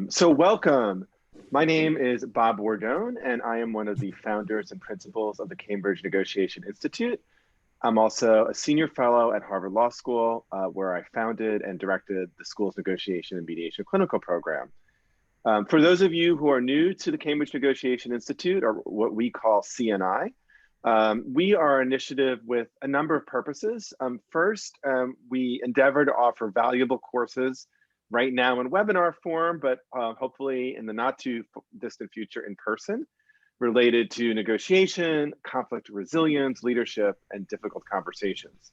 So welcome. My name is Bob Bordone, and I am one of the founders and principals of the Cambridge Negotiation Institute. I'm also a senior fellow at Harvard Law School, where I founded and directed the school's negotiation and mediation clinical program. For those of you who are new to the Cambridge Negotiation Institute, or what we call CNI, we are an initiative with a number of purposes. First, we endeavor to offer valuable courses right now in webinar form, but hopefully in the not too distant future in person, related to negotiation, conflict resilience, leadership, and difficult conversations.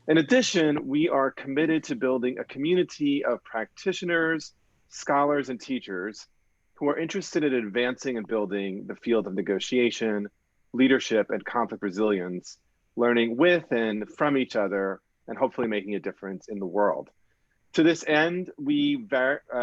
In addition, we are committed to building a community of practitioners, scholars, and teachers who are interested in advancing and building the field of negotiation, leadership, and conflict resilience, learning with and from each other, and hopefully making a difference in the world. To this end, we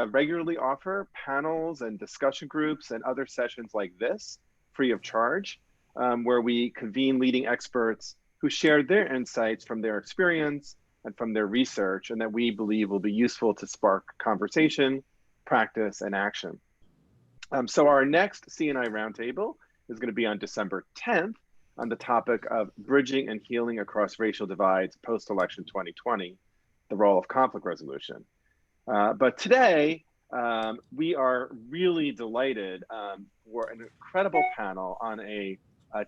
regularly offer panels and discussion groups and other sessions like this, free of charge, where we convene leading experts who share their insights from their experience and from their research, and that we believe will be useful to spark conversation, practice, and action. So our next CNI Roundtable is going to be on December 10th on the topic of bridging and healing across racial divides post-election 2020. The role of conflict resolution. But today, we are really delighted for an incredible panel on I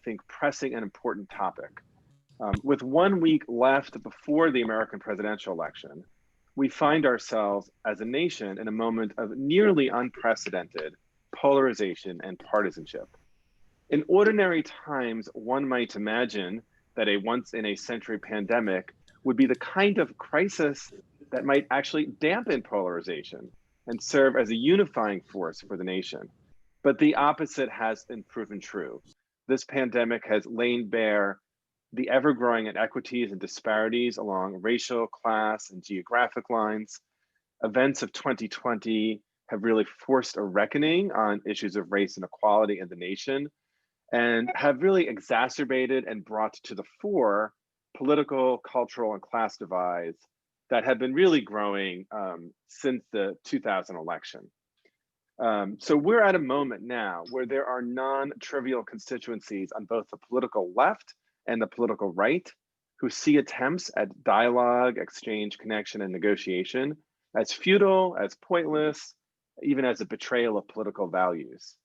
think, pressing and important topic. With 1 week left before the American presidential election, we find ourselves as a nation in a moment of nearly unprecedented polarization and partisanship. In ordinary times, one might imagine that a once-in-a-century pandemic would be the kind of crisis that might actually dampen polarization and serve as a unifying force for the nation. But the opposite has been proven true. This pandemic has laid bare the ever-growing inequities and disparities along racial, class, and geographic lines. Events of 2020 have really forced a reckoning on issues of race and equality in the nation, and have really exacerbated and brought to the fore political, cultural, and class divides that have been really growing since the 2000 election. So we're at a moment now where there are non-trivial constituencies on both the political left and the political right who see attempts at dialogue, exchange, connection, and negotiation as futile, as pointless, even as a betrayal of political values.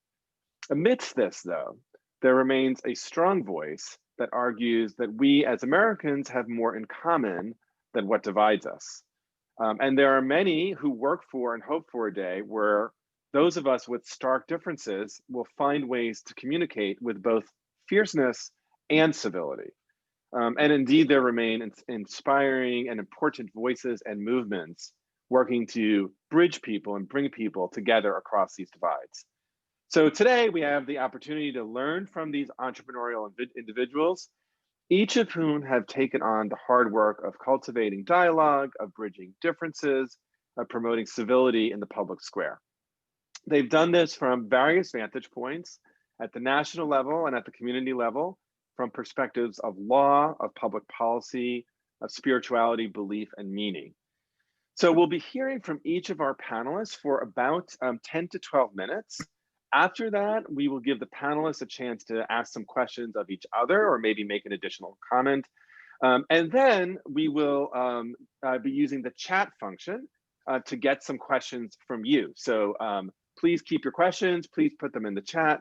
Amidst this, though, there remains a strong voice that argues that we as Americans have more in common than what divides us. And there are many who work for and hope for a day where those of us with stark differences will find ways to communicate with both fierceness and civility. And indeed, there remain inspiring and important voices and movements working to bridge people and bring people together across these divides. So today we have the opportunity to learn from these entrepreneurial individuals, each of whom have taken on the hard work of cultivating dialogue, of bridging differences, of promoting civility in the public square. They've done this from various vantage points at the national level and at the community level, from perspectives of law, of public policy, of spirituality, belief, and meaning. So we'll be hearing from each of our panelists for about 10 to 12 minutes. After that, we will give the panelists a chance to ask some questions of each other or maybe make an additional comment. And then we will be using the chat function to get some questions from you. So please keep your questions, please put them in the chat.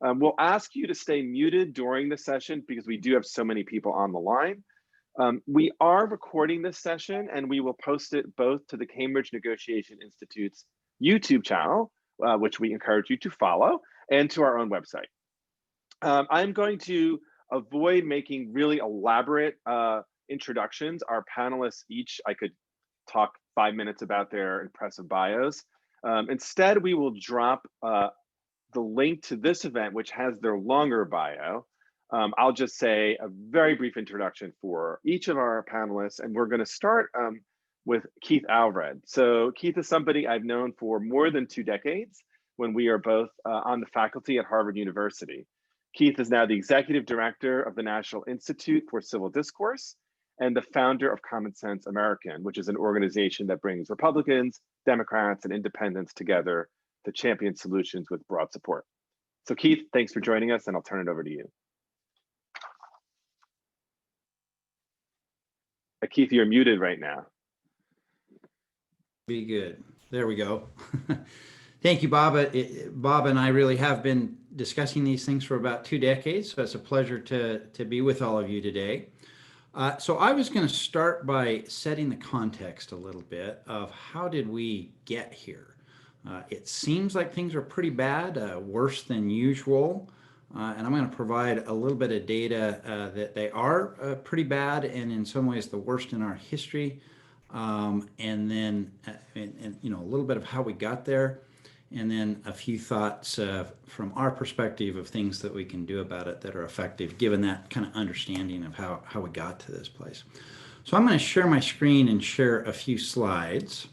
We'll ask you to stay muted during the session because we do have so many people on the line. We are recording this session and we will post it both to the Cambridge Negotiation Institute's YouTube channel, which we encourage you to follow, and to our own website. I'm going to avoid making really elaborate introductions. Our panelists each, I could talk 5 minutes about their impressive bios. Instead, we will drop the link to this event, which has their longer bio. I'll just say a very brief introduction for each of our panelists, and we're going to start with Keith Allred. So Keith is somebody I've known for more than 2 decades when we are both on the faculty at Harvard University. Keith is now the executive director of the National Institute for Civi Discourse and the founder of Common Sense American, which is an organization that brings Republicans, Democrats, and independents together to champion solutions with broad support. So Keith, thanks for joining us, and I'll turn it over to you. Keith, you're muted right now. Be good. There we go. Thank you, Bob. Bob and I really have been discussing these things for about 2 decades, so it's a pleasure to be with all of you today. So I was going to start by setting the context a little bit of how did we get here. It seems like things are pretty bad, worse than usual, and I'm going to provide a little bit of data that they are pretty bad and in some ways the worst in our history, and then and a little bit of how we got there, and then a few thoughts from our perspective of things that we can do about it that are effective given that kind of understanding of how we got to this place. So I'm going to share my screen and share a few slides.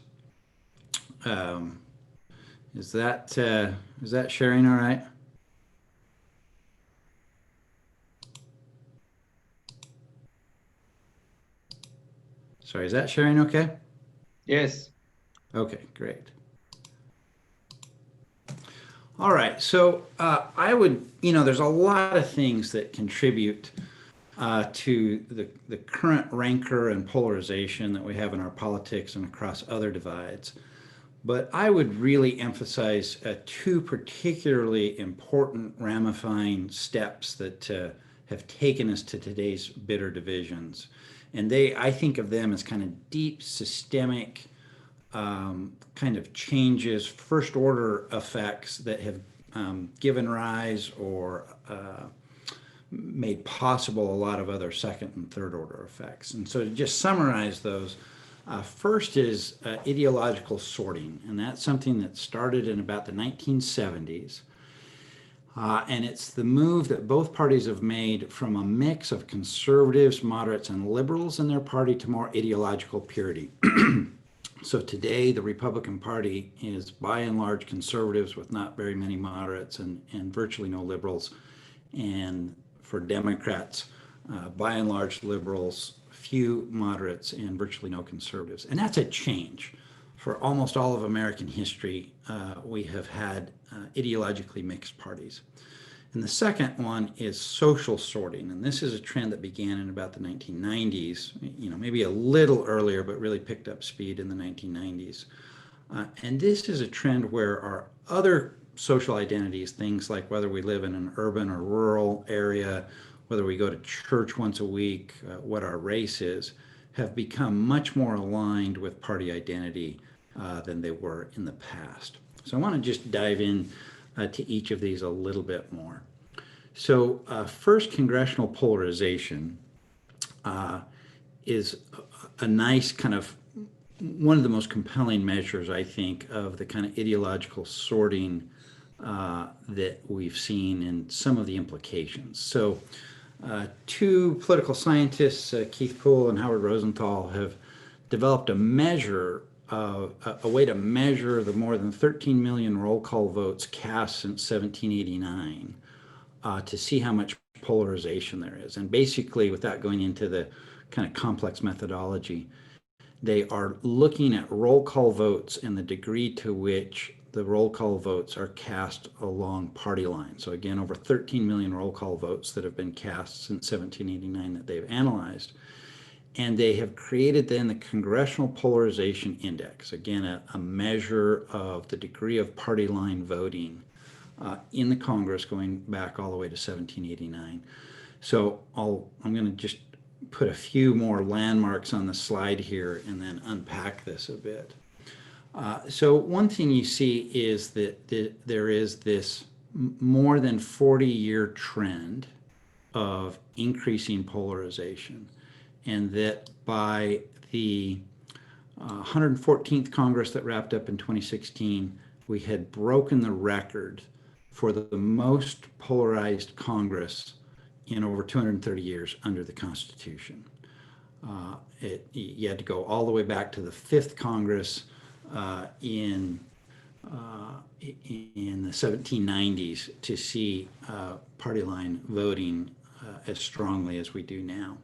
Is that sharing all right? Sorry, is that sharing okay? Yes. Okay, great. All right, so I would, there's a lot of things that contribute to the current rancor and polarization that we have in our politics and across other divides. But I would really emphasize 2 particularly important ramifying steps that have taken us to today's bitter divisions. And I think of them as kind of deep systemic kind of changes, first order effects that have given rise or made possible a lot of other second and third order effects. And so to just summarize those, first is ideological sorting, and that's something that started in about the 1970s. And it's the move that both parties have made from a mix of conservatives, moderates, and liberals in their party to more ideological purity. So today, the Republican Party is by and large conservatives with not very many moderates and virtually no liberals. And for Democrats, by and large liberals, few moderates, and virtually no conservatives. And that's a change. For almost all of American history, we have had ideologically mixed parties. And the second one is social sorting. And this is a trend that began in about the 1990s, maybe a little earlier, but really picked up speed in the 1990s. And this is a trend where our other social identities, things like whether we live in an urban or rural area, whether we go to church once a week, what our race is, have become much more aligned with party identity than they were in the past. So I want to just dive in to each of these a little bit more. So first, congressional polarization is a nice kind of one of the most compelling measures, I think, of the kind of ideological sorting that we've seen and some of the implications. So 2 political scientists, Keith Poole and Howard Rosenthal, have developed a measure a way to measure the more than 13 million roll call votes cast since 1789 to see how much polarization there is. And basically, without going into the kind of complex methodology, they are looking at roll call votes and the degree to which the roll call votes are cast along party lines. So again, over 13 million roll call votes that have been cast since 1789 that they've analyzed. And they have created then the Congressional Polarization Index, again, a measure of the degree of party line voting in the Congress going back all the way to 1789. So I'm going to just put a few more landmarks on the slide here and then unpack this a bit. So one thing you see is that there is this more than 40-year trend of increasing polarization, and that by the 114th Congress that wrapped up in 2016, we had broken the record for the most polarized Congress in over 230 years under the Constitution. You had to go all the way back to the 5th Congress in the 1790s to see party line voting as strongly as we do now.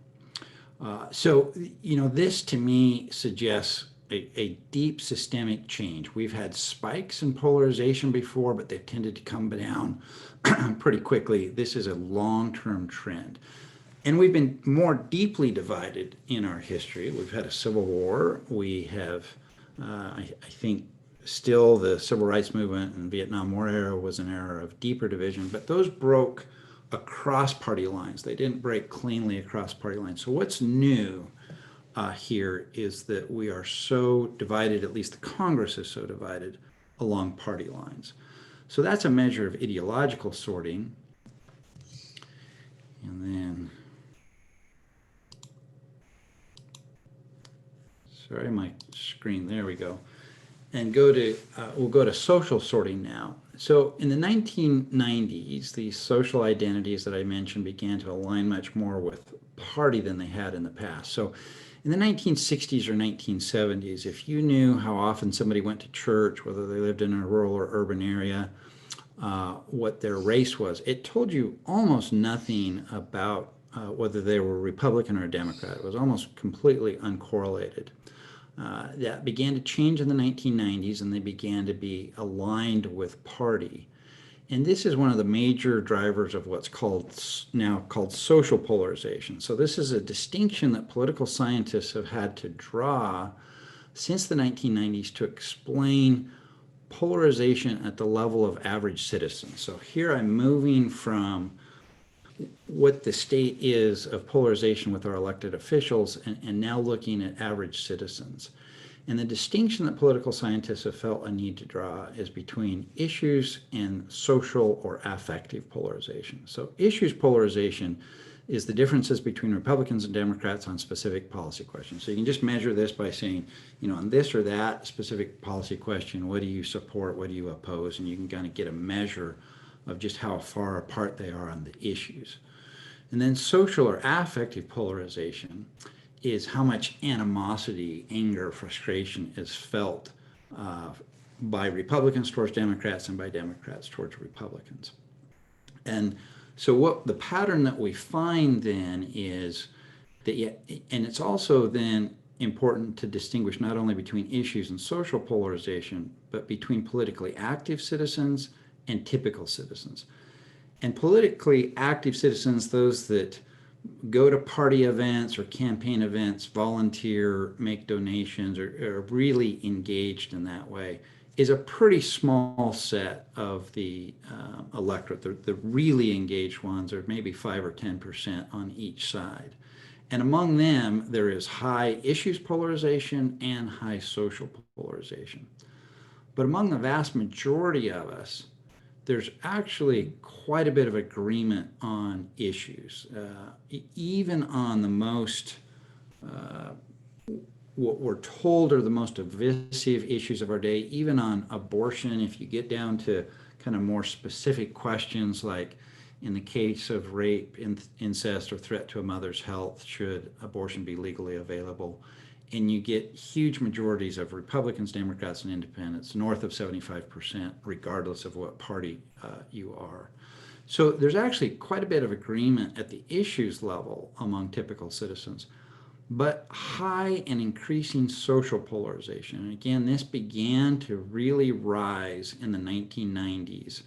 So, this to me suggests a deep systemic change. We've had spikes in polarization before, but they've tended to come down pretty quickly. This is a long-term trend. And we've been more deeply divided in our history. We've had a civil war. We have, I think, still the civil rights movement and Vietnam War era was an era of deeper division, but those broke across party lines. They didn't break cleanly across party lines. So what's new here is that we are so divided, at least the Congress is so divided, along party lines. So that's a measure of ideological sorting. And then, sorry, my screen, there we go. And we'll go to social sorting now. So in the 1990s, these social identities that I mentioned began to align much more with party than they had in the past. So in the 1960s or 1970s, if you knew how often somebody went to church, whether they lived in a rural or urban area, what their race was, it told you almost nothing about whether they were Republican or a Democrat. It was almost completely uncorrelated. That began to change in the 1990s, and they began to be aligned with party. And this is one of the major drivers of what's now called social polarization. So this is a distinction that political scientists have had to draw since the 1990s to explain polarization at the level of average citizens. So here I'm moving from what the state is of polarization with our elected officials and now looking at average citizens. And the distinction that political scientists have felt a need to draw is between issues and social or affective polarization. So issues polarization is the differences between Republicans and Democrats on specific policy questions. So you can just measure this by saying, on this or that specific policy question, what do you support, what do you oppose, and you can kind of get a measure of just how far apart they are on the issues. And then social or affective polarization is how much animosity, anger, frustration is felt by Republicans towards Democrats and by Democrats towards Republicans. And so what the pattern that we find then is that, and it's also then important to distinguish not only between issues and social polarization, but between politically active citizens and typical citizens. And politically active citizens, those that go to party events or campaign events, volunteer, make donations, or are really engaged in that way, is a pretty small set of the electorate. The really engaged ones are maybe 5 or 10% on each side. And among them, there is high issues polarization and high social polarization. But among the vast majority of us, there's actually quite a bit of agreement on issues, even on the most, what we're told are the most divisive issues of our day, even on abortion. If you get down to kind of more specific questions, like in the case of rape, incest, or threat to a mother's health, should abortion be legally available? And you get huge majorities of Republicans, Democrats, and independents, north of 75%, regardless of what party you are. So there's actually quite a bit of agreement at the issues level among typical citizens, but high and increasing social polarization. And again, this began to really rise in the 1990s,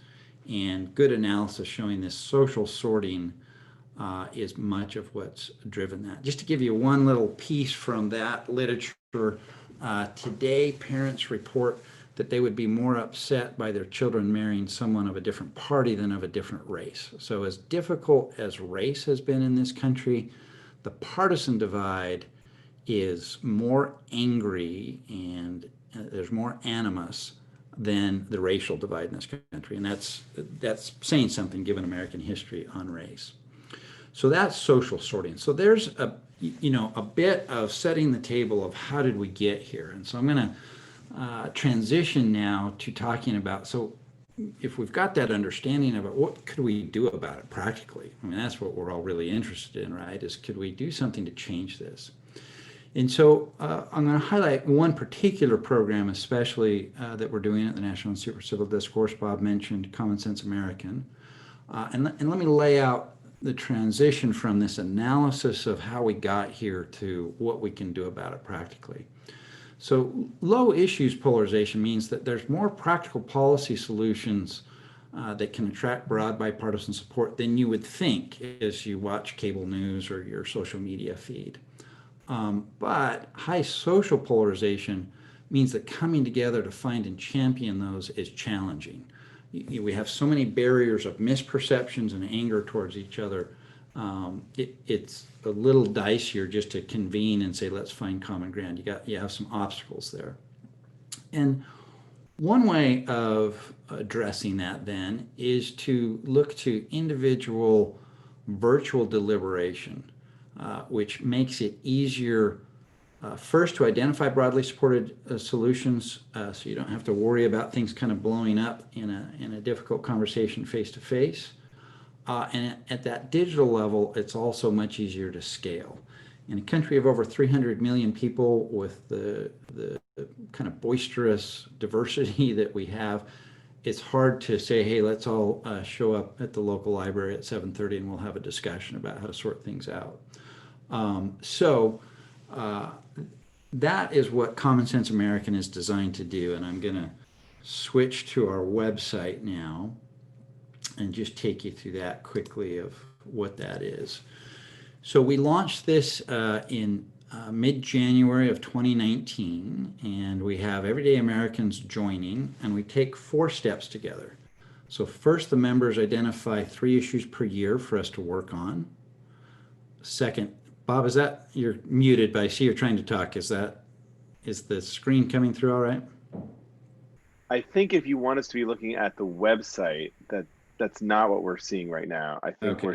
and good analysis showing this social sorting is much of what's driven that. Just to give you one little piece from that literature, today parents report that they would be more upset by their children marrying someone of a different party than of a different race. So as difficult as race has been in this country, the partisan divide is more angry and there's more animus than the racial divide in this country. And that's saying something given American history on race. So that's social sorting. So there's a bit of setting the table of how did we get here. And so I'm going to transition now to talking about, so if we've got that understanding of it, what could we do about it practically? I mean, that's what we're all really interested in, right? Is could we do something to change this? And so I'm going to highlight one particular program, especially that we're doing at the National Institute for Civil Discourse. Bob mentioned Common Sense American. And let me lay out the transition from this analysis of how we got here to what we can do about it practically. So low issues polarization means that there's more practical policy solutions that can attract broad bipartisan support than you would think as you watch cable news or your social media feed. But high social polarization means that coming together to find and champion those is challenging. We have so many barriers of misperceptions and anger towards each other. It's a little dicier just to convene and say, let's find common ground. You have some obstacles there. And one way of addressing that then is to look to individual virtual deliberation, which makes it easier first to identify broadly supported solutions, so you don't have to worry about things kind of blowing up in a difficult conversation face to face. And at that digital level, it's also much easier to scale. In a country of over 300 million people with the kind of boisterous diversity that we have, it's hard to say, hey, let's all show up at the local library at 7:30 and we'll have a discussion about how to sort things out. That is what Common Sense American is designed to do. And I'm going to switch to our website now and just take you through that quickly of what that is. So we launched this in mid-January of 2019, and we have everyday Americans joining, and we take 4 steps together. So first, the members identify 3 issues per year for us to work on. Second, Bob, you're muted, but I see you're trying to talk. Is the screen coming through all right? I think if you want us to be looking at the website, that's not what we're seeing right now. I think Okay.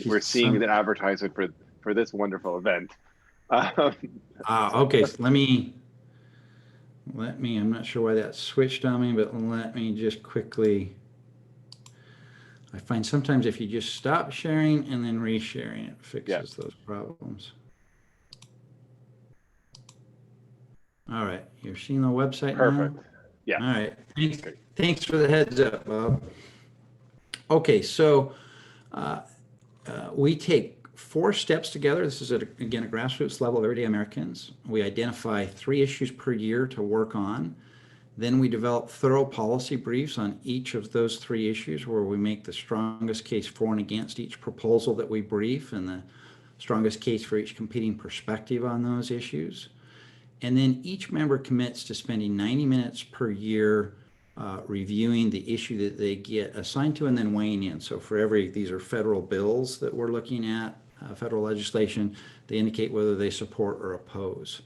we're seeing the advertisement for this wonderful event. Okay. So let me, I'm not sure why that switched on me, but let me just quickly, I find sometimes if you just stop sharing and then resharing, it fixes those problems. All right, you're seeing the website Perfect. now? Yeah. All right, thanks for the heads up, Bob. Okay, so we take 4 steps together. This is, again, a grassroots level of everyday Americans. We identify 3 issues per year to work on. Then we develop thorough policy briefs on each of those 3 issues where we make the strongest case for and against each proposal that we brief and the strongest case for each competing perspective on those issues. And then each member commits to spending 90 minutes per year reviewing the issue that they get assigned to and then weighing in. So for these are federal bills that we're looking at, federal legislation, they indicate whether they support or oppose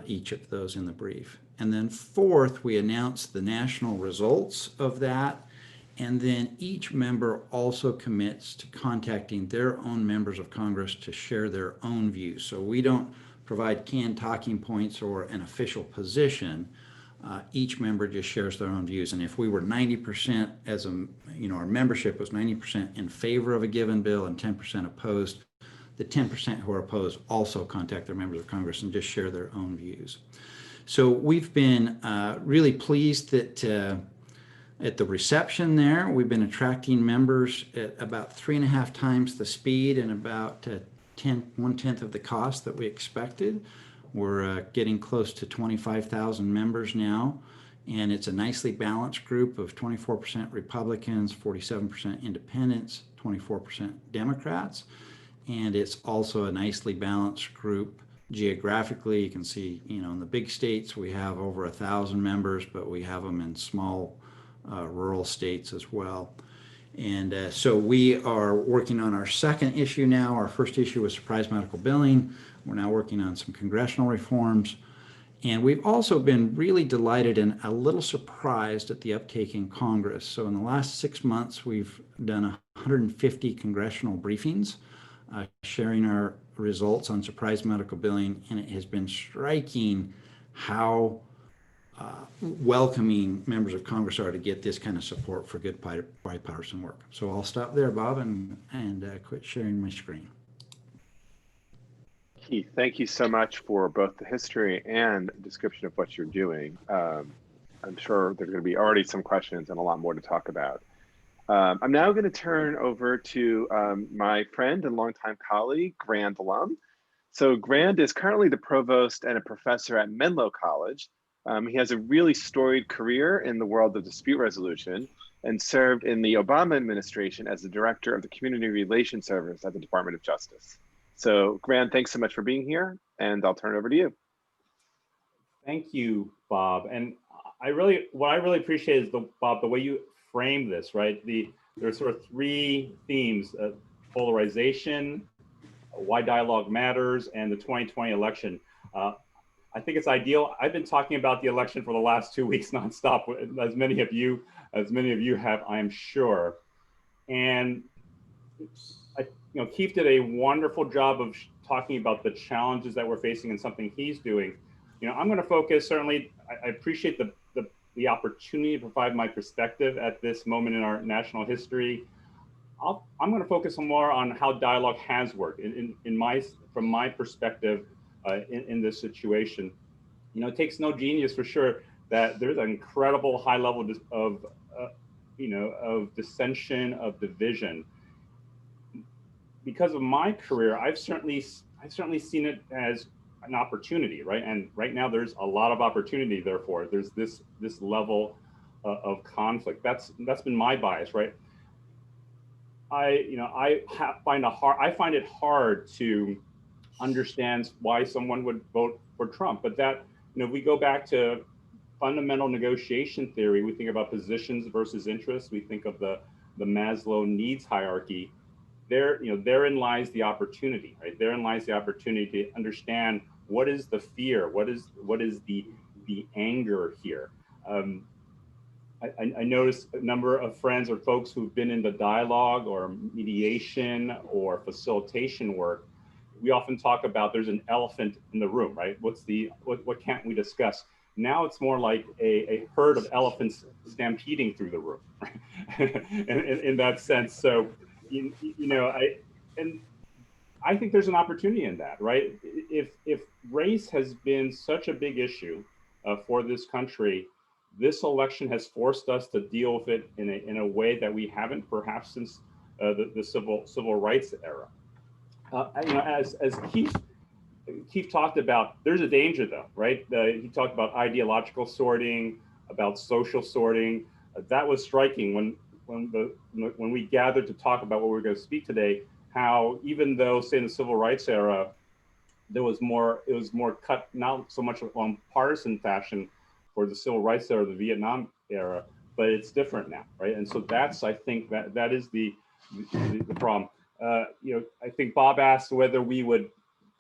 each of those in the brief. And then fourth, we announce the national results of that. And then each member also commits to contacting their own members of Congress to share their own views. So we don't provide canned talking points or an official position. Each member just shares their own views. And if we were 90% our membership was 90% in favor of a given bill and 10% opposed, the 10% who are opposed also contact their members of Congress and just share their own views. So we've been really pleased that at the reception there, we've been attracting members at about 3.5 times the speed and about 1/10 of the cost that we expected. We're getting close to 25,000 members now, and it's a nicely balanced group of 24% Republicans, 47% Independents, 24% Democrats, and it's also a nicely balanced group geographically. You can see, in the big states we have over 1,000 members, but we have them in small rural states as well. And so we are working on our second issue now. Our first issue was surprise medical billing. We're now working on some congressional reforms. And we've also been really delighted and a little surprised at the uptake in Congress. So in the last 6 months, we've done 150 congressional briefings, sharing our results on surprise medical billing. And it has been striking how welcoming members of Congress are to get this kind of support for good bipartisan work. So I'll stop there, Bob, and quit sharing my screen. Keith, thank you so much for both the history and description of what you're doing. I'm sure there's going to be already some questions and a lot more to talk about. I'm now going to turn over to my friend and longtime colleague, Grande Lum. So Grande is currently the provost and a professor at Menlo College. He has a really storied career in the world of dispute resolution and served in the Obama administration as the director of the Community Relations Service at the Department of Justice. So Grande, thanks so much for being here, and I'll turn it over to you. Thank you, Bob. And what I really appreciate is Bob, the way you frame this, right? There's sort of three themes: polarization, why dialogue matters, and the 2020 election. I think it's ideal. I've been talking about the election for the last 2 weeks nonstop, as many of you have, I'm sure. And Keith did a wonderful job of talking about the challenges that we're facing and something he's doing. I'm going to focus, certainly, I appreciate the opportunity to provide my perspective at this moment in our national history. I'm going to focus more on how dialogue has worked from my perspective in this situation. It takes no genius for sure that there's an incredible high level of dissension, of division. Because of my career, I've certainly seen it as an opportunity, right? And right now there's a lot of opportunity. Therefore, there's this level of conflict. That's been my bias, right? I find it hard to understand why someone would vote for Trump. But that, we go back to fundamental negotiation theory. We think about positions versus interests. We think of the Maslow needs hierarchy. Therein lies the opportunity, right? Therein lies the opportunity to understand what is the fear, what is the anger here. I noticed a number of friends or folks who've been in the dialogue or mediation or facilitation work. We often talk about there's an elephant in the room, right? What can't we discuss? Now it's more like a herd of elephants stampeding through the room, right? in that sense. So, I think there's an opportunity in that, right? If race has been such a big issue for this country, this election has forced us to deal with it in a way that we haven't perhaps since the civil rights era. As Keith talked about, there's a danger though, right? He talked about ideological sorting, about social sorting. That was striking when we gathered to talk about what we're going to speak today. How even though, say, in the civil rights era, it was more cut, not so much on partisan fashion for the civil rights era, the Vietnam era, but it's different now, right? And so I think that is the problem. I think Bob asked whether we would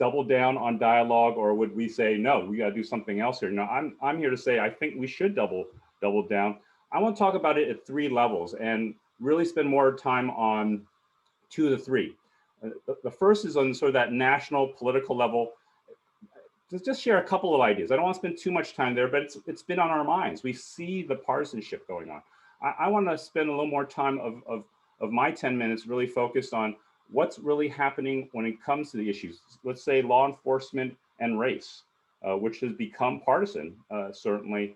double down on dialogue or would we say, no, we got to do something else here. Now, I'm here to say, I think we should double down. I want to talk about it at three levels and really spend more time on two of the three. The first is on sort of that national political level. Just share a couple of ideas. I don't want to spend too much time there, but it's been on our minds. We see the partisanship going on. I want to spend a little more time of my 10 minutes really focused on what's really happening when it comes to the issues. Let's say law enforcement and race, which has become partisan, certainly,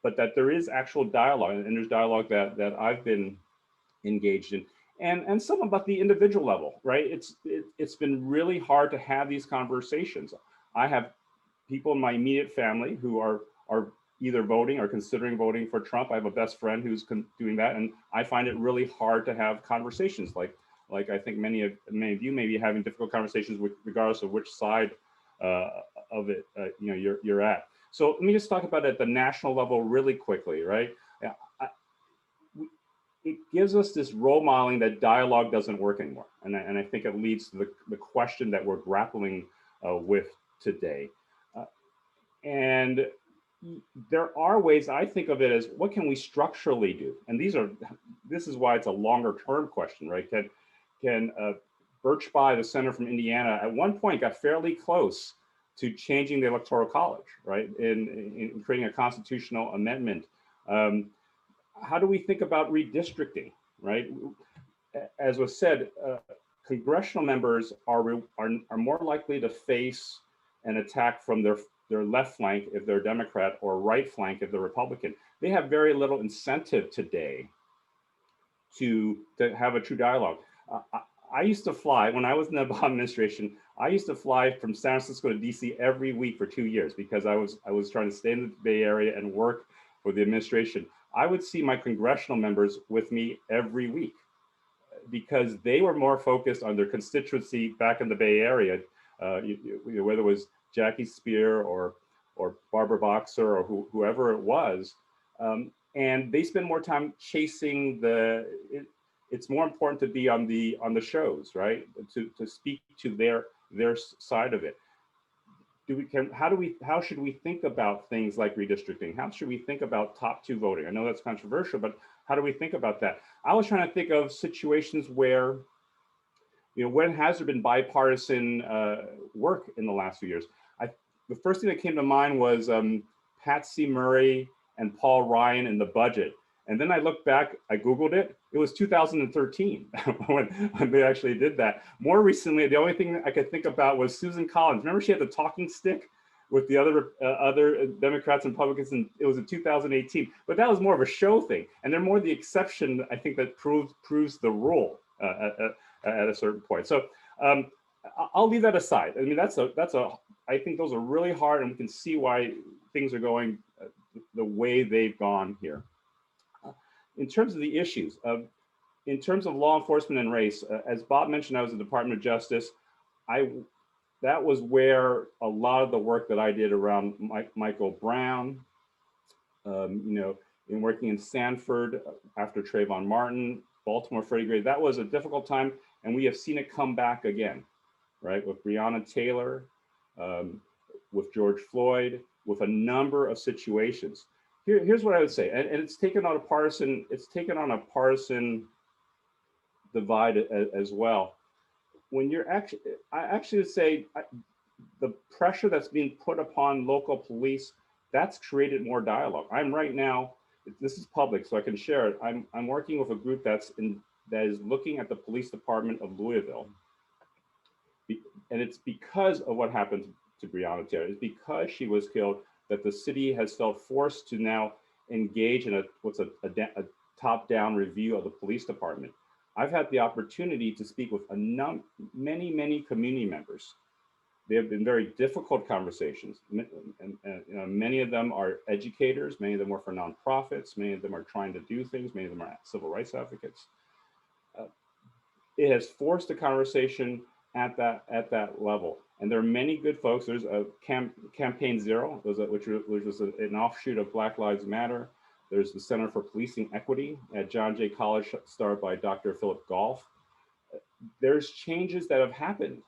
but that there is actual dialogue, and there's dialogue that I've been engaged in. And some about the individual level, right? It's been really hard to have these conversations. I have people in my immediate family who are either voting or considering voting for Trump. I have a best friend who's doing that, and I find it really hard to have conversations like I think many of you may be having difficult conversations with, regardless of which side of it you're at. So let me just talk about it at the national level really quickly, right? It gives us this role modeling that dialogue doesn't work anymore. And I think it leads to the question that we're grappling with today. And there are ways, I think of it as, what can we structurally do? And this is why it's a longer term question, right? Can Birchby, the senator from Indiana, at one point got fairly close to changing the Electoral College, right? In creating a constitutional amendment. How do we think about redistricting, right? As was said, congressional members are more likely to face an attack from their left flank if they're Democrat or right flank if they're Republican. They have very little incentive today to have a true dialogue. I used to fly, when I was in the Obama administration, I used to fly from San Francisco to DC every week for 2 years because I was trying to stay in the Bay Area and work for the administration. I would see my congressional members with me every week because they were more focused on their constituency back in the Bay Area, whether it was Jackie Spear or Barbara Boxer or whoever it was. And they spend more time chasing it's more important to be on the shows, right? To speak to their side of it. How should we think about things like redistricting? How should we think about top two voting? I know that's controversial, but how do we think about that? I was trying to think of situations where, when has there been bipartisan work in the last few years? The first thing that came to mind was Pat C. Murray and Paul Ryan in the budget. And then I looked back, I Googled it. It was 2013 when they actually did that. More recently, the only thing I could think about was Susan Collins. Remember she had the talking stick with the other Democrats and Republicans, and it was in 2018. But that was more of a show thing. And they're more the exception, I think, that proves the rule at a certain point. So I'll leave that aside. I mean, I think those are really hard, and we can see why things are going the way they've gone here. In terms of the issues, in terms of law enforcement and race, as Bob mentioned, I was in the Department of Justice. That was where a lot of the work that I did around Michael Brown, in working in Sanford after Trayvon Martin, Baltimore, Freddie Gray, that was a difficult time, and we have seen it come back again, right? With Breonna Taylor, with George Floyd, with a number of situations. Here's what I would say, and it's taken on a partisan divide as well. When you're I actually would say the pressure that's being put upon local police, that's created more dialogue. I'm right now, this is public, so I can share it. I'm working with a group that is looking at the police department of Louisville, and it's because of what happened to Breonna Taylor. It's because she was killed that the city has felt forced to now engage in a top-down review of the police department. I've had the opportunity to speak with many community members. They have been very difficult conversations, and many of them are educators, many of them work for nonprofits, many of them are trying to do things, many of them are civil rights advocates. It has forced a conversation at that level. And there are many good folks. There's a Campaign Zero, which was an offshoot of Black Lives Matter. There's the Center for Policing Equity at John Jay College, started by Dr. Philip Goff. There's changes that have happened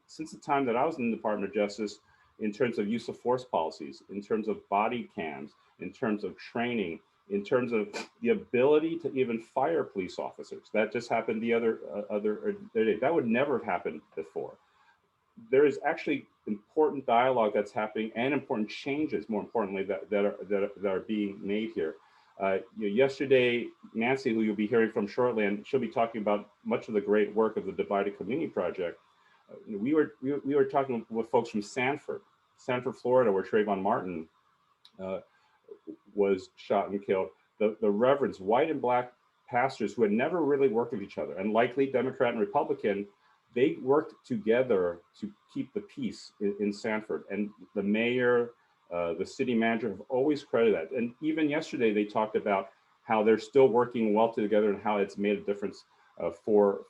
since the time that I was in the Department of Justice in terms of use of force policies, in terms of body cams, in terms of training, in terms of the ability to even fire police officers. That just happened the other day. That would never have happened before. There is actually important dialogue that's happening and important changes, more importantly, that are being made here. Yesterday, Nancy, who you'll be hearing from shortly, and she'll be talking about much of the great work of the Divided Community Project. We were talking with folks from Sanford, Florida, where Trayvon Martin was shot and killed. The reverends, white and black pastors who had never really worked with each other, and likely Democrat and Republican, they worked together to keep the peace in Sanford. And the mayor, the city manager have always credited that. And even yesterday, they talked about how they're still working well together and how it's made a difference for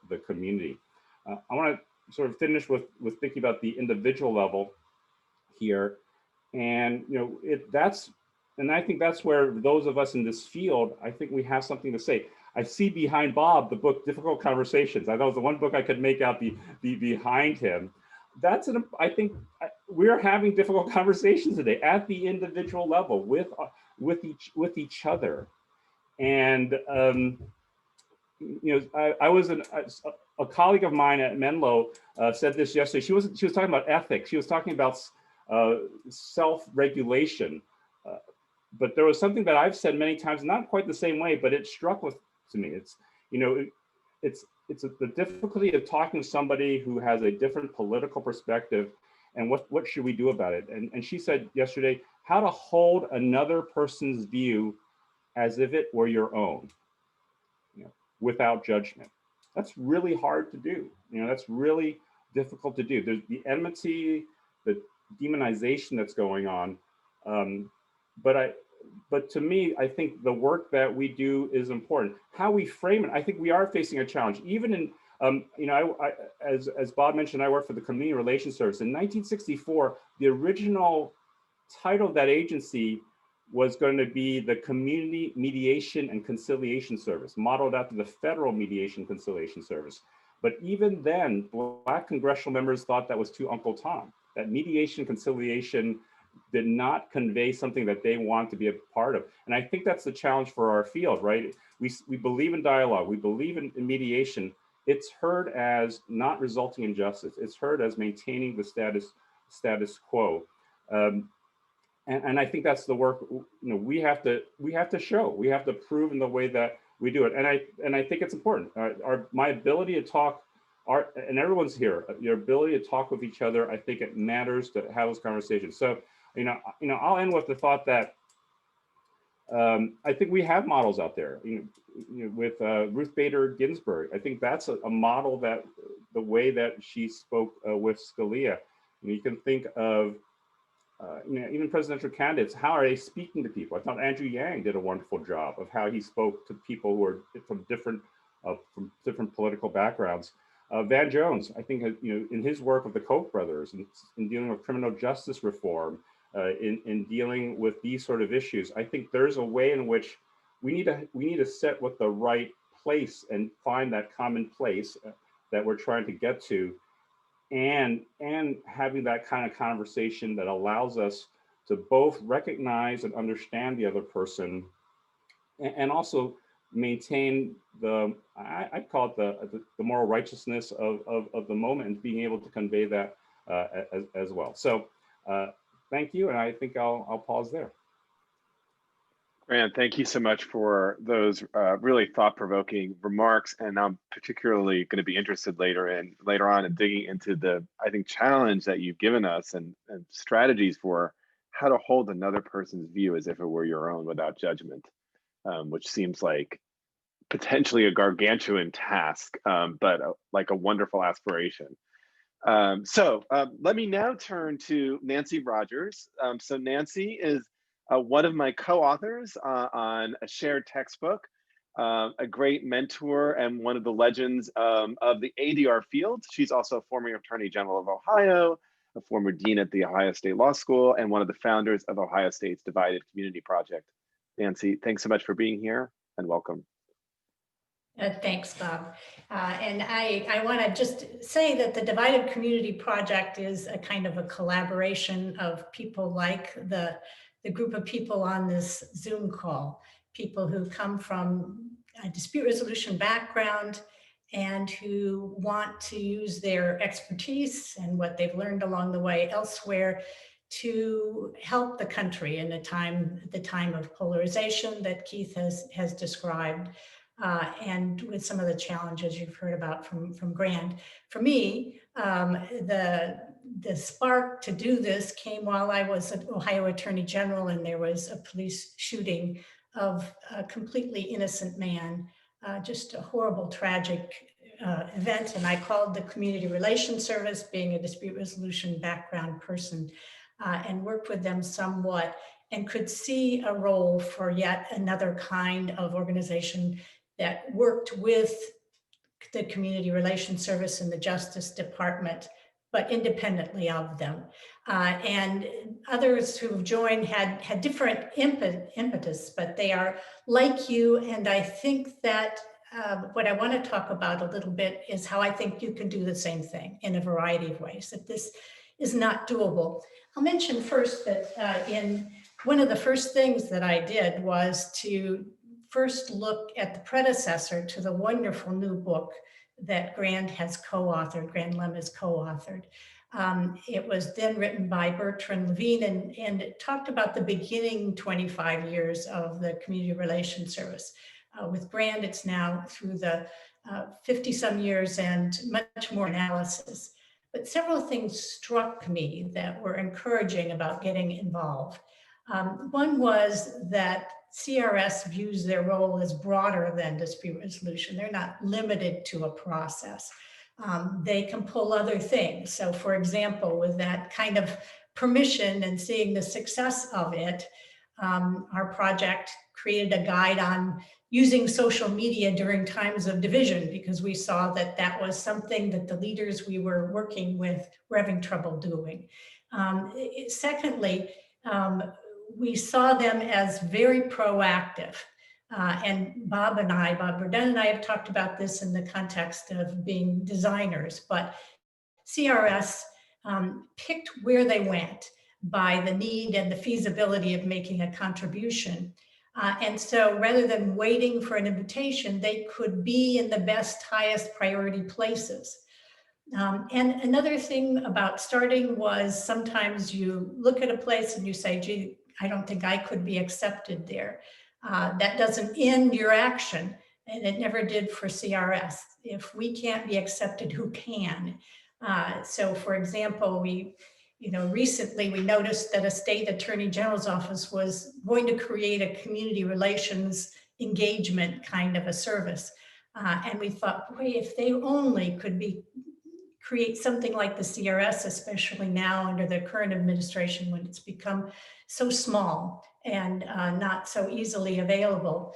the community. I want to sort of finish with thinking about the individual level here. And I think that's where those of us in this field, I think we have something to say. I see behind Bob the book Difficult Conversations. I thought it was the one book I could make out behind him. I think we're having difficult conversations today at the individual level with each other. And I was a colleague of mine at Menlo said this yesterday. She was talking about ethics. She was talking about self-regulation. But there was something that I've said many times, not quite the same way, but it struck to me. It's the difficulty of talking to somebody who has a different political perspective, and what should we do about it? And she said yesterday, how to hold another person's view as if it were your own, without judgment. That's really hard to do. That's really difficult to do. There's the enmity, the demonization that's going on. But to me, I think the work that we do is important. How we frame it, I think we are facing a challenge. Even in, you know, as Bob mentioned, I work for the Community Relations Service. In 1964, the original title of that agency was going to be the Community Mediation and Conciliation Service, modeled after the Federal Mediation Conciliation Service. But even then, Black congressional members thought that was too Uncle Tom, that mediation conciliation did not convey something that they want to be a part of. And I think that's the challenge for our field, right? We believe in dialogue, we believe in mediation. It's heard as not resulting in justice. It's heard as maintaining the status quo. And I think that's the work, you know, we have to show, we have to prove in the way that we do it. And I think it's important. My ability to talk, and everyone's here, your ability to talk with each other, I think it matters to have those conversations. So, you know, I'll end with the thought that I think we have models out there. You know, with Ruth Bader Ginsburg, I think that's a model that the way that she spoke with Scalia. You can think of you know, even presidential candidates, how are they speaking to people? I thought Andrew Yang did a wonderful job of how he spoke to people who are from different political backgrounds. Van Jones, I think, you know, in his work with the Koch brothers, in dealing with criminal justice reform, in dealing with these sort of issues, I think there's a way in which we need to set what the right place and find that common place that we're trying to get to. And having that kind of conversation that allows us to both recognize and understand the other person, and also maintain I'd call it the moral righteousness of the moment, and being able to convey that as well. So thank you, and I think I'll pause there. Grant, thank you so much for those really thought-provoking remarks, and I'm particularly going to be interested later on in digging into the, I think, challenge that you've given us and strategies for how to hold another person's view as if it were your own without judgment, which seems like potentially a gargantuan task, but like a wonderful aspiration. So let me now turn to Nancy Rogers. So Nancy is one of my co-authors on a shared textbook, a great mentor and one of the legends of the ADR field. She's also a former Attorney General of Ohio, a former dean at the Ohio State Law School, and one of the founders of Ohio State's Divided Community Project. Nancy, thanks so much for being here, and welcome. Thanks, Bob. And I want to just say that the Divided Community Project is a kind of a collaboration of people like the group of people on this Zoom call, people who come from a dispute resolution background and who want to use their expertise and what they've learned along the way elsewhere to help the country in the time of polarization that Keith has described, and with some of the challenges you've heard about from Grande. For me, the spark to do this came while I was an Ohio Attorney General, and there was a police shooting of a completely innocent man, just a horrible, tragic event. And I called the Community Relations Service, being a dispute resolution background person, and worked with them somewhat, and could see a role for yet another kind of organization that worked with the Community Relations Service and the Justice Department, but independently of them. And others who've joined had different impetus, but they are like you. And I think that what I want to talk about a little bit is how I think you can do the same thing in a variety of ways, that this is not doable. I'll mention first that in one of the first things that I did was to first look at the predecessor to the wonderful new book that Grande has co-authored, Grande Lum has co-authored. It was then written by Bertrand Levine, and it talked about the beginning 25 years of the Community Relations Service. With Grande, it's now through the 50-some years and much more analysis. But several things struck me that were encouraging about getting involved. One was that CRS views their role as broader than dispute resolution. They're not limited to a process. They can pull other things. So for example, with that kind of permission and seeing the success of it, our project created a guide on using social media during times of division, because we saw that that was something that the leaders we were working with were having trouble doing. Secondly, we saw them as very proactive. And Bob Bordone and I have talked about this in the context of being designers, but CRS picked where they went by the need and the feasibility of making a contribution. And so rather than waiting for an invitation, they could be in the best, highest priority places. And another thing about starting was sometimes you look at a place and you say, gee, I don't think I could be accepted there. That doesn't end your action, and it never did for CRS. If we can't be accepted, who can? So for example, recently we noticed that a state attorney general's office was going to create a community relations engagement kind of a service. And we thought, boy, if they only could create something like the CRS, especially now under the current administration when it's become so small and not so easily available,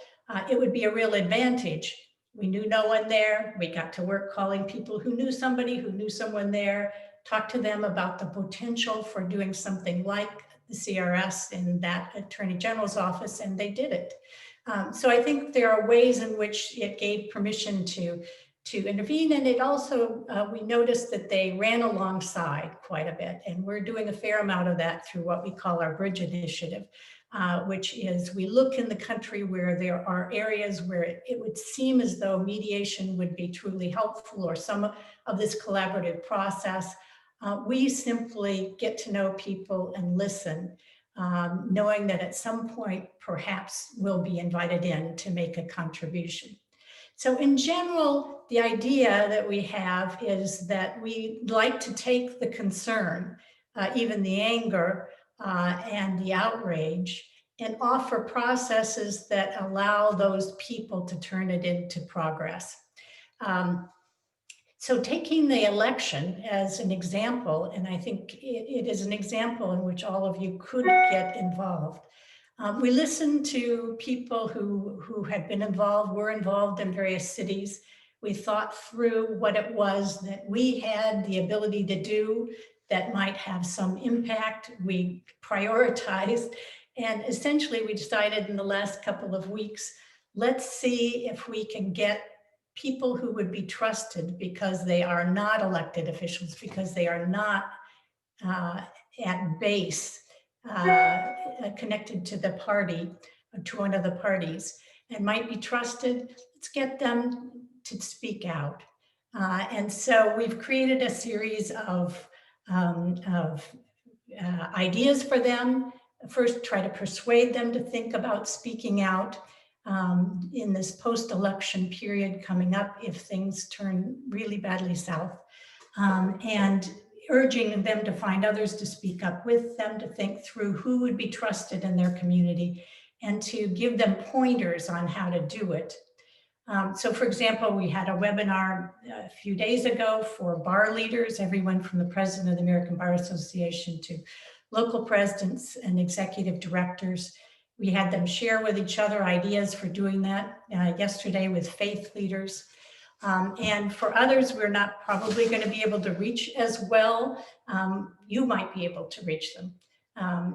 it would be a real advantage. We knew no one there. We got to work calling people who knew somebody who knew someone there, talk to them about the potential for doing something like the CRS in that attorney general's office, and they did it. So I think there are ways in which it gave permission to intervene, and it also, we noticed that they ran alongside quite a bit, and we're doing a fair amount of that through what we call our Bridge Initiative, which is we look in the country where there are areas where it would seem as though mediation would be truly helpful, or some of this collaborative process. We simply get to know people and listen, knowing that at some point, perhaps we'll be invited in to make a contribution. So in general, the idea that we have is that we like to take the concern, even the anger and the outrage, and offer processes that allow those people to turn it into progress. So taking the election as an example, and I think it is an example in which all of you could get involved. We listened to people who had been involved, were involved in various cities. We thought through what it was that we had the ability to do that might have some impact. We prioritized, and essentially we decided in the last couple of weeks, let's see if we can get people who would be trusted because they are not elected officials, because they are not at base connected to the party, to one of the parties, and might be trusted. Let's get them to speak out. And so we've created a series of ideas for them. First, try to persuade them to think about speaking out in this post-election period coming up if things turn really badly south, and urging them to find others to speak up with them, to think through who would be trusted in their community, and to give them pointers on how to do it. So for example, we had a webinar a few days ago for bar leaders, everyone from the president of the American Bar Association to local presidents and executive directors. We had them share with each other ideas for doing that yesterday with faith leaders. And for others, we're not probably going to be able to reach as well. You might be able to reach them.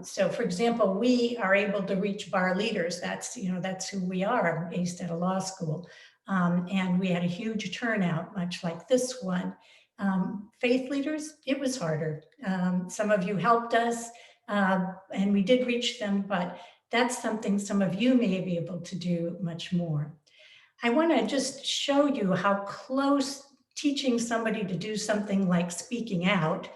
So for example, we are able to reach bar leaders. That's who we are, based at a law school. And we had a huge turnout, much like this one. Faith leaders, it was harder. Some of you helped us, and we did reach them, but that's something some of you may be able to do much more. I want to just show you how close teaching somebody to do something like speaking out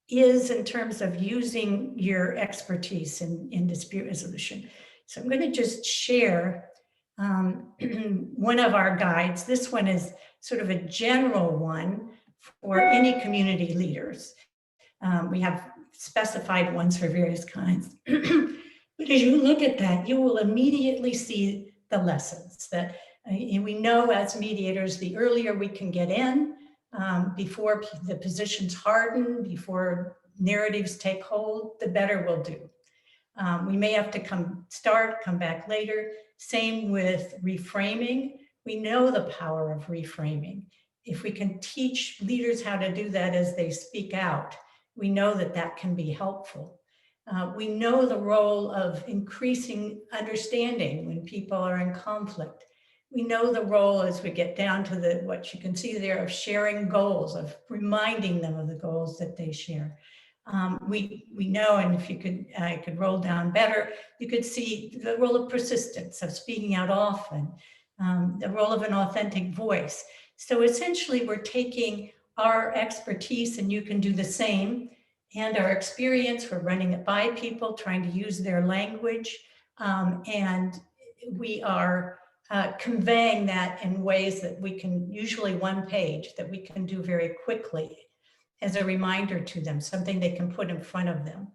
is in terms of using your expertise in dispute resolution. So I'm going to just share one of our guides. This one is sort of a general one for any community leaders. We have specified ones for various kinds. But as you look at that, you will immediately see the lessons that and we know as mediators, the earlier we can get in, before the positions harden, before narratives take hold, the better we'll do. We may have to come back later. Same with reframing. We know the power of reframing. If we can teach leaders how to do that as they speak out, we know that that can be helpful. We know the role of increasing understanding when people are in conflict. We know the role as we get down to what you can see there of sharing goals, of reminding them of the goals that they share. We know, and if I could roll down better, you could see the role of persistence, of speaking out often, the role of an authentic voice. So essentially we're taking our expertise, and you can do the same, and our experience, we're running it by people, trying to use their language, and we are conveying that in ways that we can, usually one page, that we can do very quickly as a reminder to them, something they can put in front of them.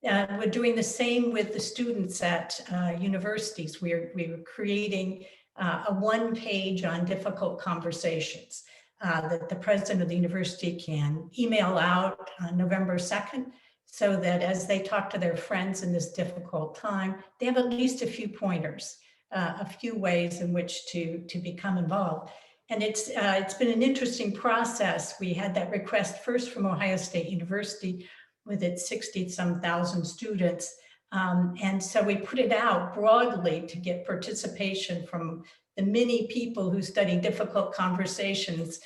We're doing the same with the students at universities. We were creating a one page on difficult conversations that the president of the university can email out on November 2nd, so that as they talk to their friends in this difficult time, they have at least a few pointers, a few ways in which to become involved. And it's been an interesting process. We had that request first from Ohio State University with its 60-some thousand students. And so we put it out broadly to get participation from the many people who study difficult conversations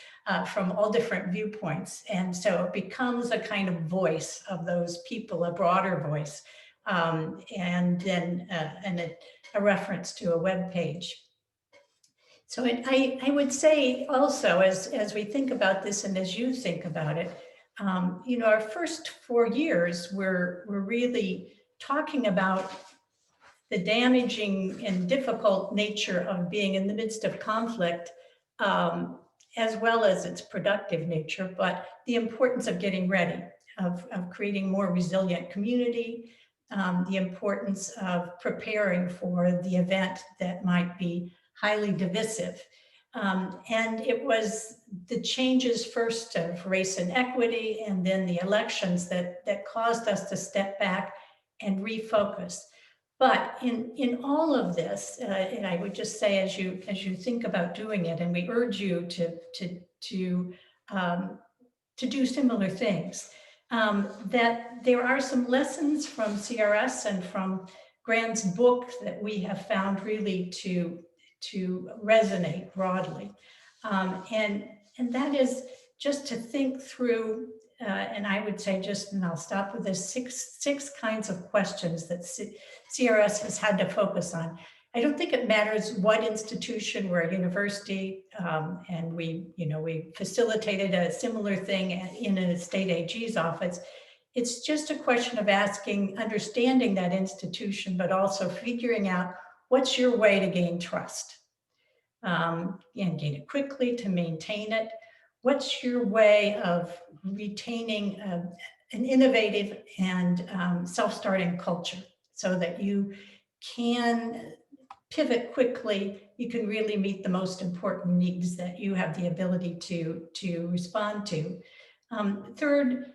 from all different viewpoints. And so it becomes a kind of voice of those people, a broader voice, and then a reference to a web page. So I would say also, as we think about this and as you think about it, our first 4 years, we're really talking about the damaging and difficult nature of being in the midst of conflict, as well as its productive nature, but the importance of getting ready, of creating more resilient community, the importance of preparing for the event that might be highly divisive. And it was the changes first of race and equity, and then the elections that caused us to step back and refocus. But in all of this, and I would just say, as you think about doing it, and we urge you to do similar things, that there are some lessons from CRS and from Grande's book that we have found really to resonate broadly. And that is just to think through, and I would say and I'll stop with this, six kinds of questions that CRS has had to focus on. I don't think it matters what institution, we're a university, and we facilitated a similar thing in a state AG's office. It's just a question of understanding that institution, but also figuring out what's your way to gain trust, and gain it quickly, to maintain it. What's your way of retaining an innovative and self-starting culture so that you can pivot quickly, you can really meet the most important needs that you have the ability to respond to. Third,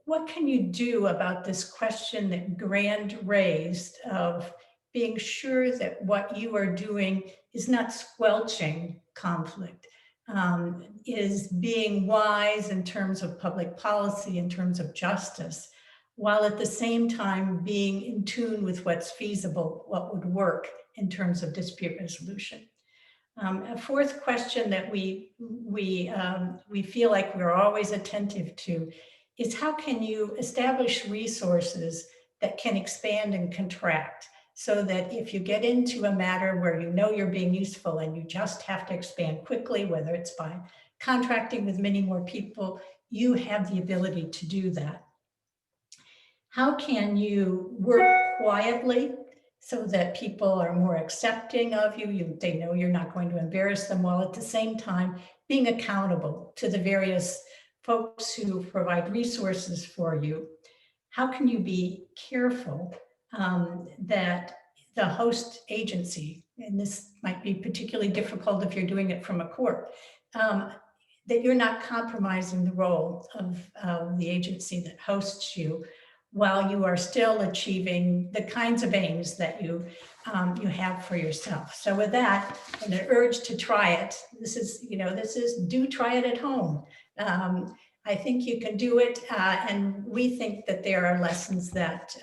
what can you do about this question that Grande raised of being sure that what you are doing is not squelching conflict, is being wise in terms of public policy, in terms of justice, while at the same time being in tune with what's feasible, what would work in terms of dispute resolution. A fourth question that we feel like we're always attentive to is, how can you establish resources that can expand and contract, so that if you get into a matter where you know you're being useful and you just have to expand quickly, whether it's by contracting with many more people, you have the ability to do that. How can you work quietly so that people are more accepting of you? They know you're not going to embarrass them, while at the same time being accountable to the various folks who provide resources for you. How can you be careful that the host agency, and this might be particularly difficult if you're doing it from a court, that you're not compromising the role of the agency that hosts you, while you are still achieving the kinds of aims that you have for yourself. So with that, and the urge to try it, this is do try it at home. I think you can do it, and we think that there are lessons that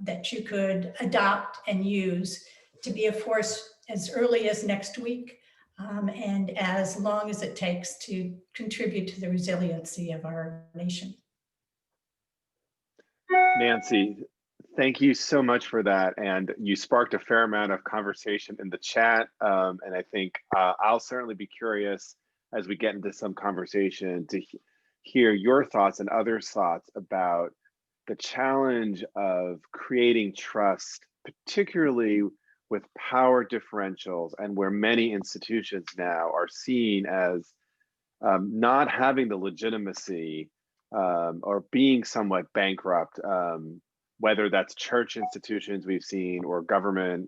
that you could adopt and use to be a force as early as next week, and as long as it takes to contribute to the resiliency of our nation. Nancy, thank you so much for that. And you sparked a fair amount of conversation in the chat. And I think I'll certainly be curious as we get into some conversation to hear your thoughts and others' thoughts about the challenge of creating trust, particularly with power differentials and where many institutions now are seen as not having the legitimacy or being somewhat bankrupt, whether that's church institutions we've seen or government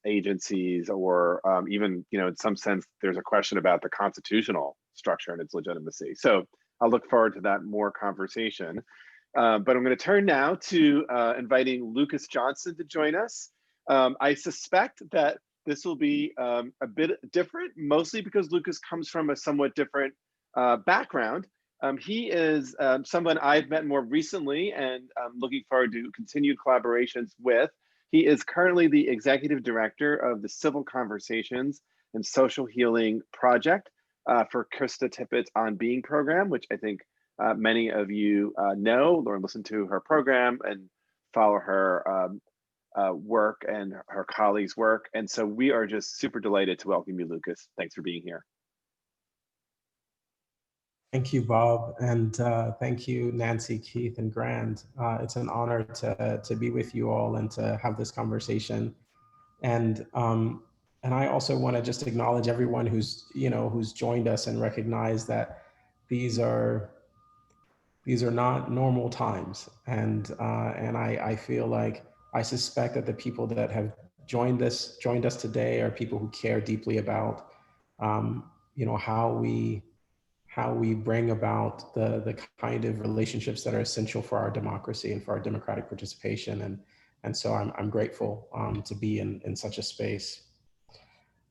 agencies, or even, in some sense, there's a question about the constitutional structure and its legitimacy. So I'll look forward to that more conversation. But I'm going to turn now to inviting Lucas Johnson to join us. I suspect that this will be a bit different, mostly because Lucas comes from a somewhat different background. He is someone I've met more recently and I'm looking forward to continued collaborations with. He is currently the executive director of the Civil Conversations and Social Healing Project for Krista Tippett's On Being program, which I think many of you know or listen to her program and follow her work and her colleagues' work. And so we are just super delighted to welcome you, Lucas. Thanks for being here. Thank you, Bob, and thank you, Nancy, Keith, and Grande. It's an honor to be with you all and to have this conversation. And I also want to just acknowledge everyone who's joined us and recognize that these are not normal times. And I feel like I suspect that the people that have joined us today are people who care deeply about how we bring about the kind of relationships that are essential for our democracy and for our democratic participation. And so I'm grateful to be in such a space.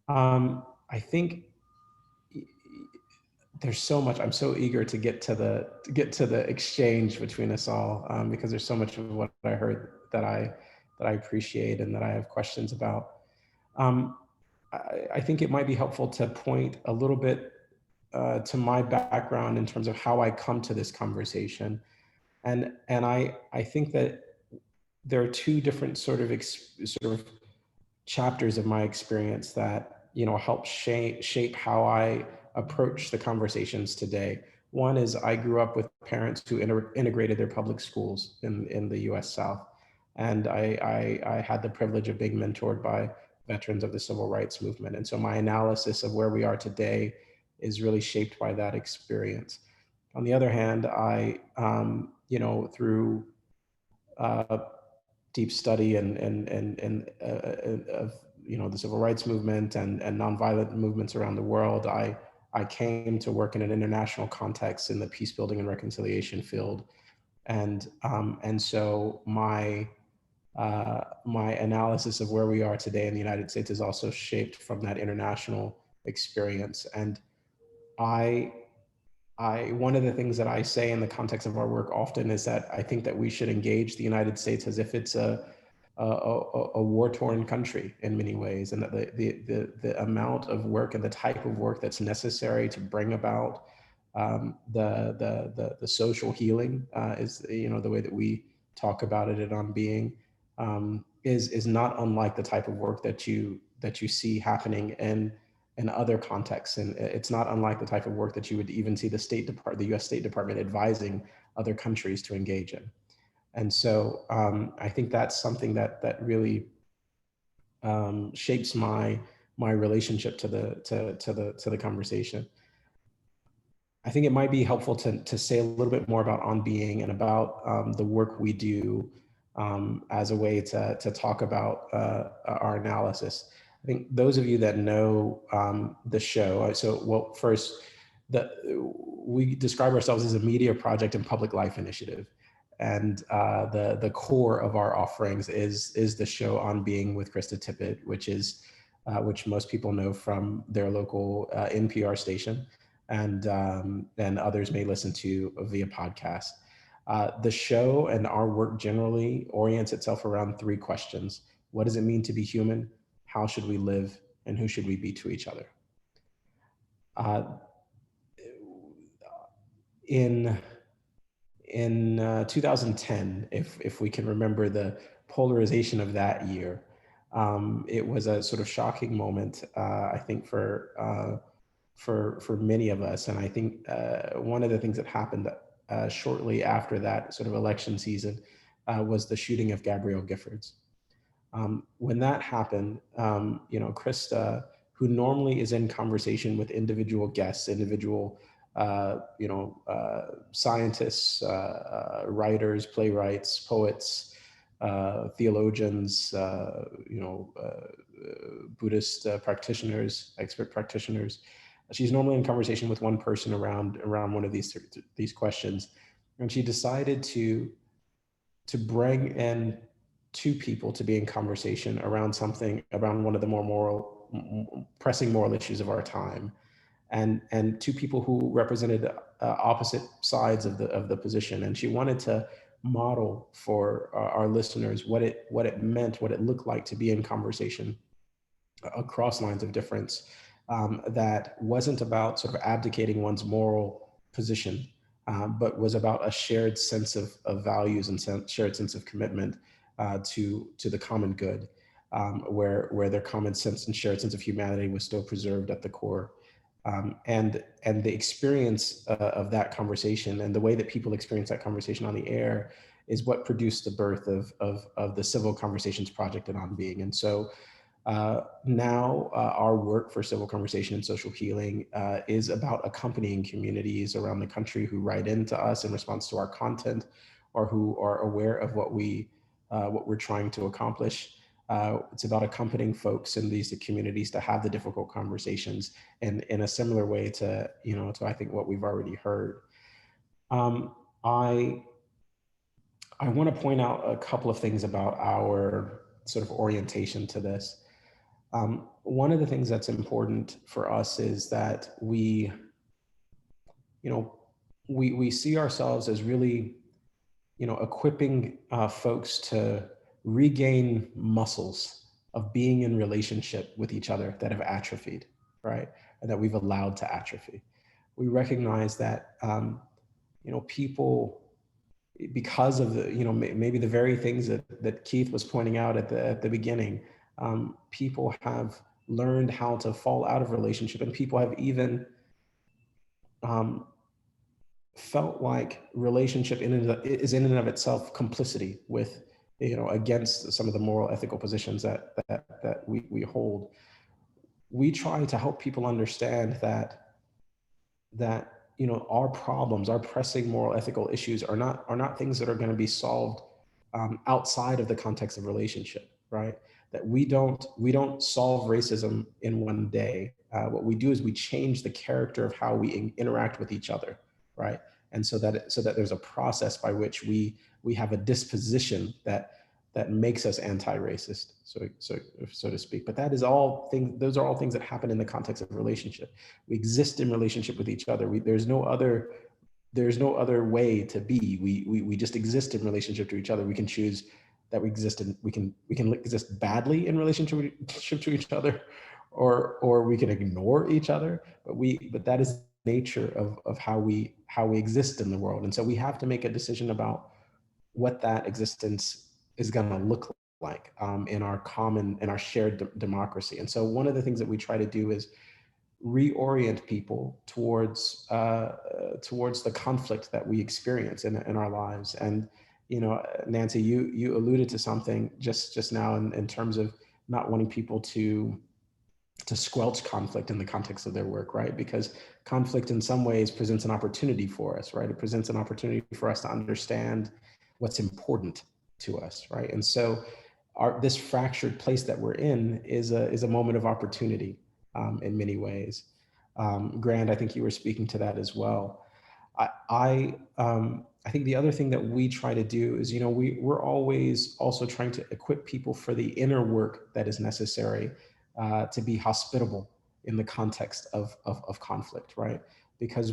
I think there's so much. I'm so eager to get to the exchange between us all, because there's so much of what I heard that I appreciate and that I have questions about. I think it might be helpful to point a little bit to my background in terms of how I come to this conversation. And I think that there are two different sort of chapters of my experience that, help shape how I approach the conversations today. One is I grew up with parents who integrated their public schools in the US South. And I had the privilege of being mentored by veterans of the civil rights movement. And so my analysis of where we are today is really shaped by that experience. On the other hand, I, through deep study of the civil rights movement and nonviolent movements around the world, I came to work in an international context in the peace building and reconciliation field, and so my analysis of where we are today in the United States is also shaped from that international experience. And one of the things that I say in the context of our work often is that I think that we should engage the United States as if it's a war-torn country in many ways, and that the amount of work and the type of work that's necessary to bring about the social healing is the way that we talk about it at On Being is not unlike the type of work that you see happening in other contexts. And it's not unlike the type of work that you would even see the US State Department advising other countries to engage in. And so I think that's something that really shapes my relationship to the conversation. I think it might be helpful to say a little bit more about On Being and about the work we do as a way to talk about our analysis. I think those of you that know the show, first, we describe ourselves as a media project and public life initiative. And the core of our offerings is the show On Being with Krista Tippett, which most people know from their local NPR station, and others may listen to via podcast. The show and our work generally orients itself around three questions. What does it mean to be human? How should we live? And who should we be to each other? In 2010, if we can remember the polarization of that year, it was a sort of shocking moment, I think, for many of us. And I think one of the things that happened shortly after that sort of election season was the shooting of Gabrielle Giffords. When that happened, Krista, who normally is in conversation with individual guests, individual scientists, writers, playwrights, poets, theologians, Buddhist practitioners, expert practitioners. She's normally in conversation with one person around one of these questions, and she decided to bring in two people to be in conversation around one of the more pressing moral issues of our time. And two people who represented opposite sides of the position. And she wanted to model for our listeners what it meant, what it looked like to be in conversation across lines of difference, that wasn't about sort of abdicating one's moral position, but was about a shared sense of values and shared sense of commitment to the common good, where their common sense and shared sense of humanity was still preserved at the core. And the experience of that conversation and the way that people experience that conversation on the air is what produced the birth of the Civil Conversations Project at On Being. And so now our work for civil conversation and social healing is about accompanying communities around the country who write into us in response to our content, or who are aware of what we're trying to accomplish. It's about accompanying folks in these communities to have the difficult conversations, and in a similar way to I think what we've already heard. I want to point out a couple of things about our sort of orientation to this. One of the things that's important for us is that we see ourselves as really, equipping folks to regain muscles of being in relationship with each other that have atrophied, right? And that we've allowed to atrophy. We recognize that, people, because of the, maybe the very things that Keith was pointing out at the beginning, people have learned how to fall out of relationship, and people have even felt like relationship is in and of itself complicity with, against some of the moral ethical positions that we hold. We try to help people understand that our problems, our pressing moral ethical issues are not things that are going to be solved outside of the context of relationship, right? That we don't solve racism in one day. What we do is we change the character of how we interact with each other, right? And so that there's a process by which we have a disposition that makes us anti-racist, so to speak. But those are all things that happen in the context of relationship. We exist in relationship with each other. There's no other way to be. We just exist in relationship to each other. We can choose that we exist in, we can exist badly in relationship to each other, or we can ignore each other. But that is nature of how we exist in the world. And so we have to make a decision about what that existence is going to look like in our shared democracy. And so one of the things that we try to do is reorient people towards the conflict that we experience in our lives. And Nancy, you alluded to something just now in terms of not wanting people to squelch conflict in the context of their work, right? Because conflict in some ways presents an opportunity for us, right? It presents an opportunity for us to understand what's important to us, right? And so this fractured place that we're in is a moment of opportunity in many ways. Grande, I think you were speaking to that as well. I think the other thing that we try to do is, we're always also trying to equip people for the inner work that is necessary to be hospitable in the context of conflict, right? Because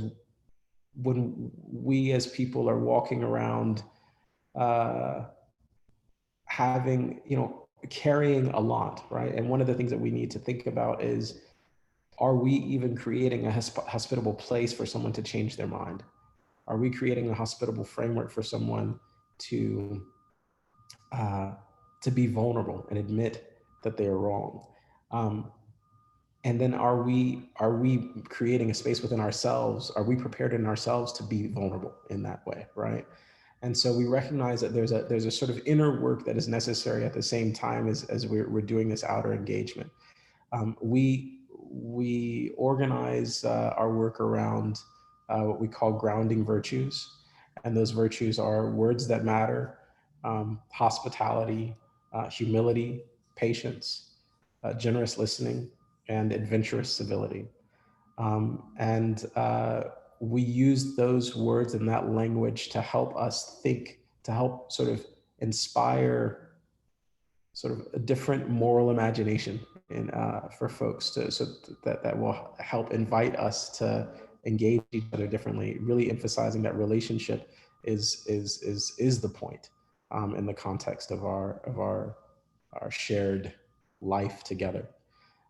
when we as people are walking around carrying a lot, right? And one of the things that we need to think about is, are we even creating a hospitable place for someone to change their mind? Are we creating a hospitable framework for someone to be vulnerable and admit that they are wrong? And then are we creating a space within ourselves? Are we prepared in ourselves to be vulnerable in that way, right? And so we recognize that there's a sort of inner work that is necessary at the same time as we're doing this outer engagement. We organize our work around what we call grounding virtues. And those virtues are words that matter, hospitality, humility, patience, generous listening, and adventurous civility. We use those words and that language to help us think, to help sort of inspire sort of a different moral imagination for folks that will help invite us to engage each other differently, really emphasizing that relationship is the point in the context of our shared life together.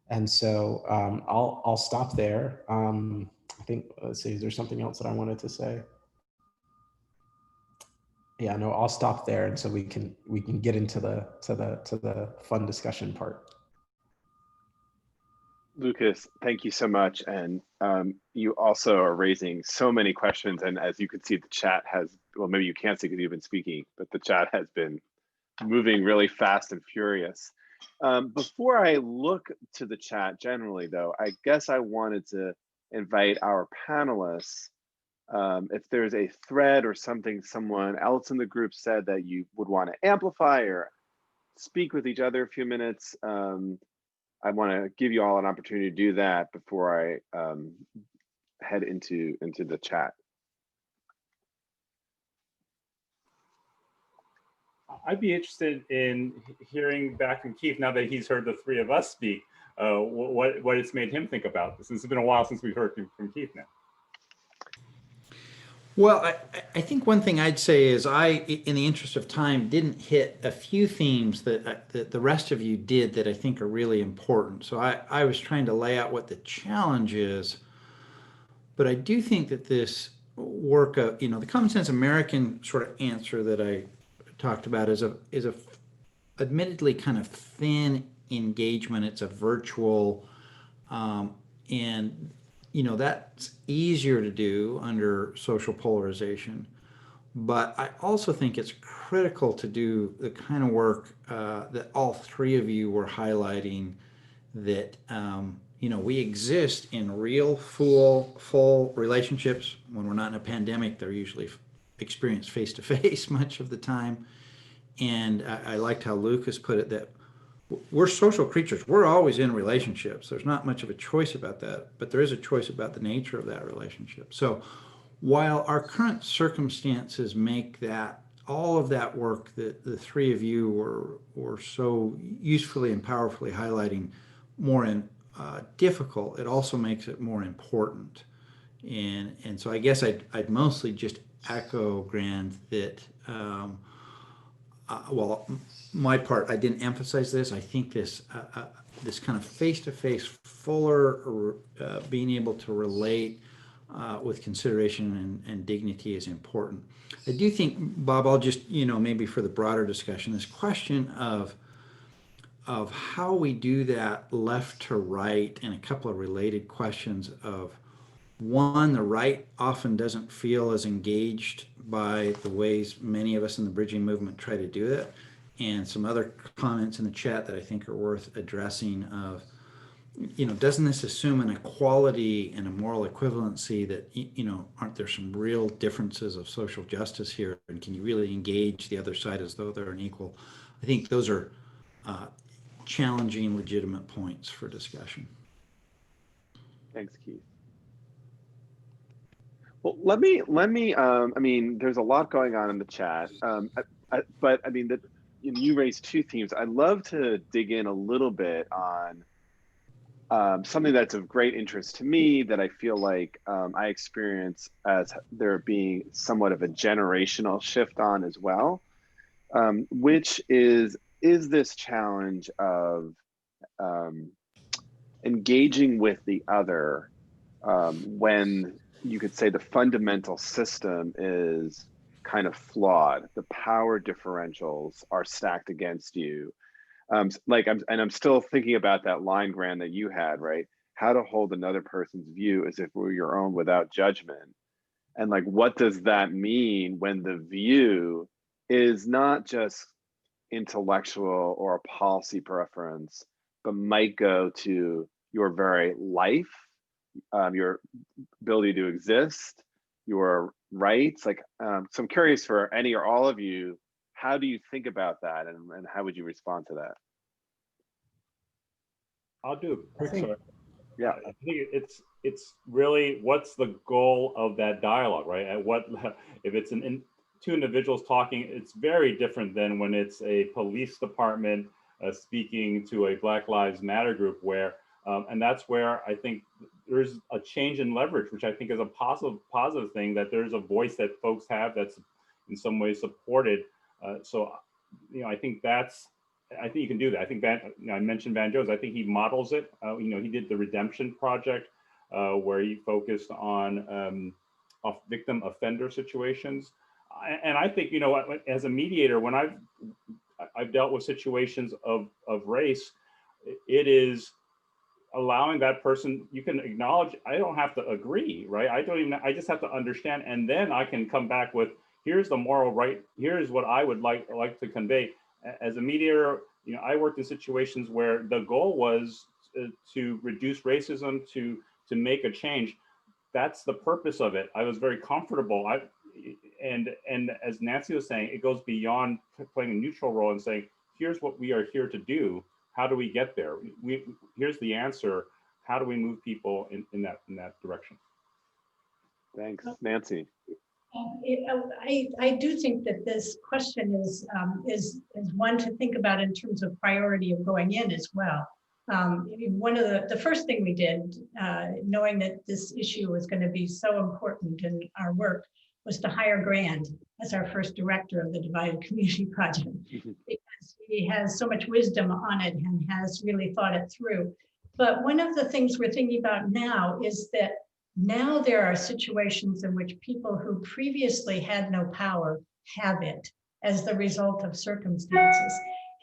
And so I'll stop there. I think, let's see, is there something else that I wanted to say? Yeah, no, I'll stop there, and so we can get into the fun discussion part. Lucas, thank you so much. And you also are raising so many questions. And as you can see, the chat has, well, maybe you can't see because you've been speaking, but the chat has been moving really fast and furious. Before I look to the chat generally, though, I guess I wanted to invite our panelists, if there's a thread or something someone else in the group said that you would want to amplify or speak with each other a few minutes, I want to give you all an opportunity to do that before I head into the chat. I'd be interested in hearing back from Keith now that he's heard the three of us speak, what it's made him think about this. It's been a while since we've heard from Keith now. Well, I think one thing I'd say is in the interest of time, didn't hit a few themes that the rest of you did that I think are really important. So I was trying to lay out what the challenge is, but I do think that this work of, the common sense American sort of answer that I talked about is a admittedly kind of thin engagement. It's a virtual, and that's easier to do under social polarization. But I also think it's critical to do the kind of work that all three of you were highlighting, that we exist in real full relationships. When we're not in a pandemic, they're usually experienced face-to-face much of the time. And I liked how Lucas put it, that we're social creatures. We're always in relationships. There's not much of a choice about that, but there is a choice about the nature of that relationship. So while our current circumstances make that all of that work that the three of you were so usefully and powerfully highlighting more difficult, it also makes it more important. And so I guess I'd mostly just echo Grande that well, my part, I didn't emphasize this. I think this kind of face-to-face, fuller, being able to relate with consideration and dignity is important. I do think, Bob, I'll just, maybe for the broader discussion, this question of how we do that left to right, and a couple of related questions of, one, the right often doesn't feel as engaged by the ways many of us in the bridging movement try to do it, and some other comments in the chat that I think are worth addressing of, doesn't this assume an equality and a moral equivalency that, aren't there some real differences of social justice here, and can you really engage the other side as though they're an equal? I think those are challenging, legitimate points for discussion. Thanks, Keith. Well, I mean, there's a lot going on in the chat, but I mean, you raised two themes. I'd love to dig in a little bit on something that's of great interest to me that I feel like I experience as there being somewhat of a generational shift on as well, which is this challenge of um, engaging with the other when you could say the fundamental system is kind of flawed. The power differentials are stacked against you. I'm still thinking about that line, Grant, that you had, right? How to hold another person's view as if it were your own without judgment. And like, what does that mean when the view is not just intellectual or a policy preference, but might go to your very life, your ability to exist, your rights. So I'm curious for any or all of you, how do you think about that, and how would you respond to that? I'll do a quick sort. Yeah, I think it's really what's the goal of that dialogue, right? At what if it's two individuals talking, it's very different than when it's a police department speaking to a Black Lives Matter group, where and that's where I think there's a change in leverage, which I think is a positive thing, that there's a voice that folks have that's in some ways supported. So, I think you can do that. I think I mentioned Van Jones. I think he models it. He did the Redemption Project, where he focused on victim offender situations. And I think, as a mediator, when I've dealt with situations of race, it is allowing that person, you can acknowledge, I don't have to agree, right? I just have to understand. And then I can come back with, here's the moral right. Here's what I would like to convey. As a mediator, I worked in situations where the goal was to reduce racism, to make a change. That's the purpose of it. I was very comfortable. And as Nancy was saying, it goes beyond playing a neutral role and saying, here's what we are here to do. How do we get there? Here's the answer. How do we move people in that direction? Thanks, Nancy. I do think that this question is one to think about in terms of priority of going in as well. One of the first thing we did, knowing that this issue was going to be so important in our work, was to hire Grande as our first director of the Divided Community Project, because he has so much wisdom on it and has really thought it through. But one of the things we're thinking about now is that now there are situations in which people who previously had no power have it as the result of circumstances.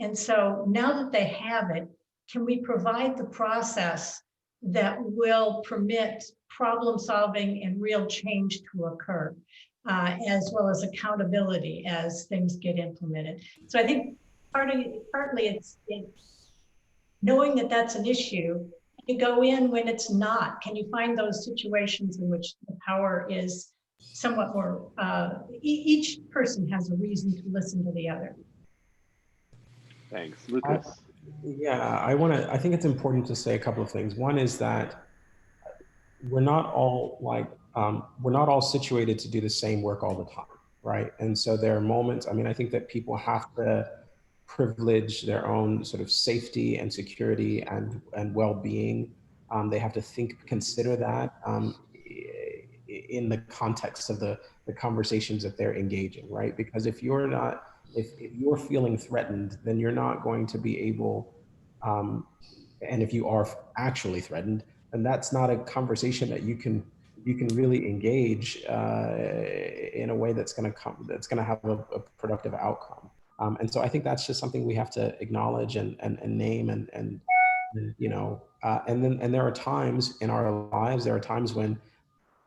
And so now that they have it, can we provide the process that will permit problem solving and real change to occur, as well as accountability as things get implemented? So I think partly it's knowing that that's an issue. You go in when it's not. Can you find those situations in which the power is somewhat more, each person has a reason to listen to the other? Thanks, Lucas. I think it's important to say a couple of things. One is that we're not all situated to do the same work all the time, right? And so there are moments, I think that people have to privilege their own sort of safety and security and well-being. They have to consider that in the context of the conversations that they're engaging, right? Because if you're feeling threatened, then you're not going to be able, and if you are actually threatened, then that's not a conversation that you can really engage in a way that's going to have a productive outcome. And so I think that's just something we have to acknowledge and name and there are times in our lives, there are times when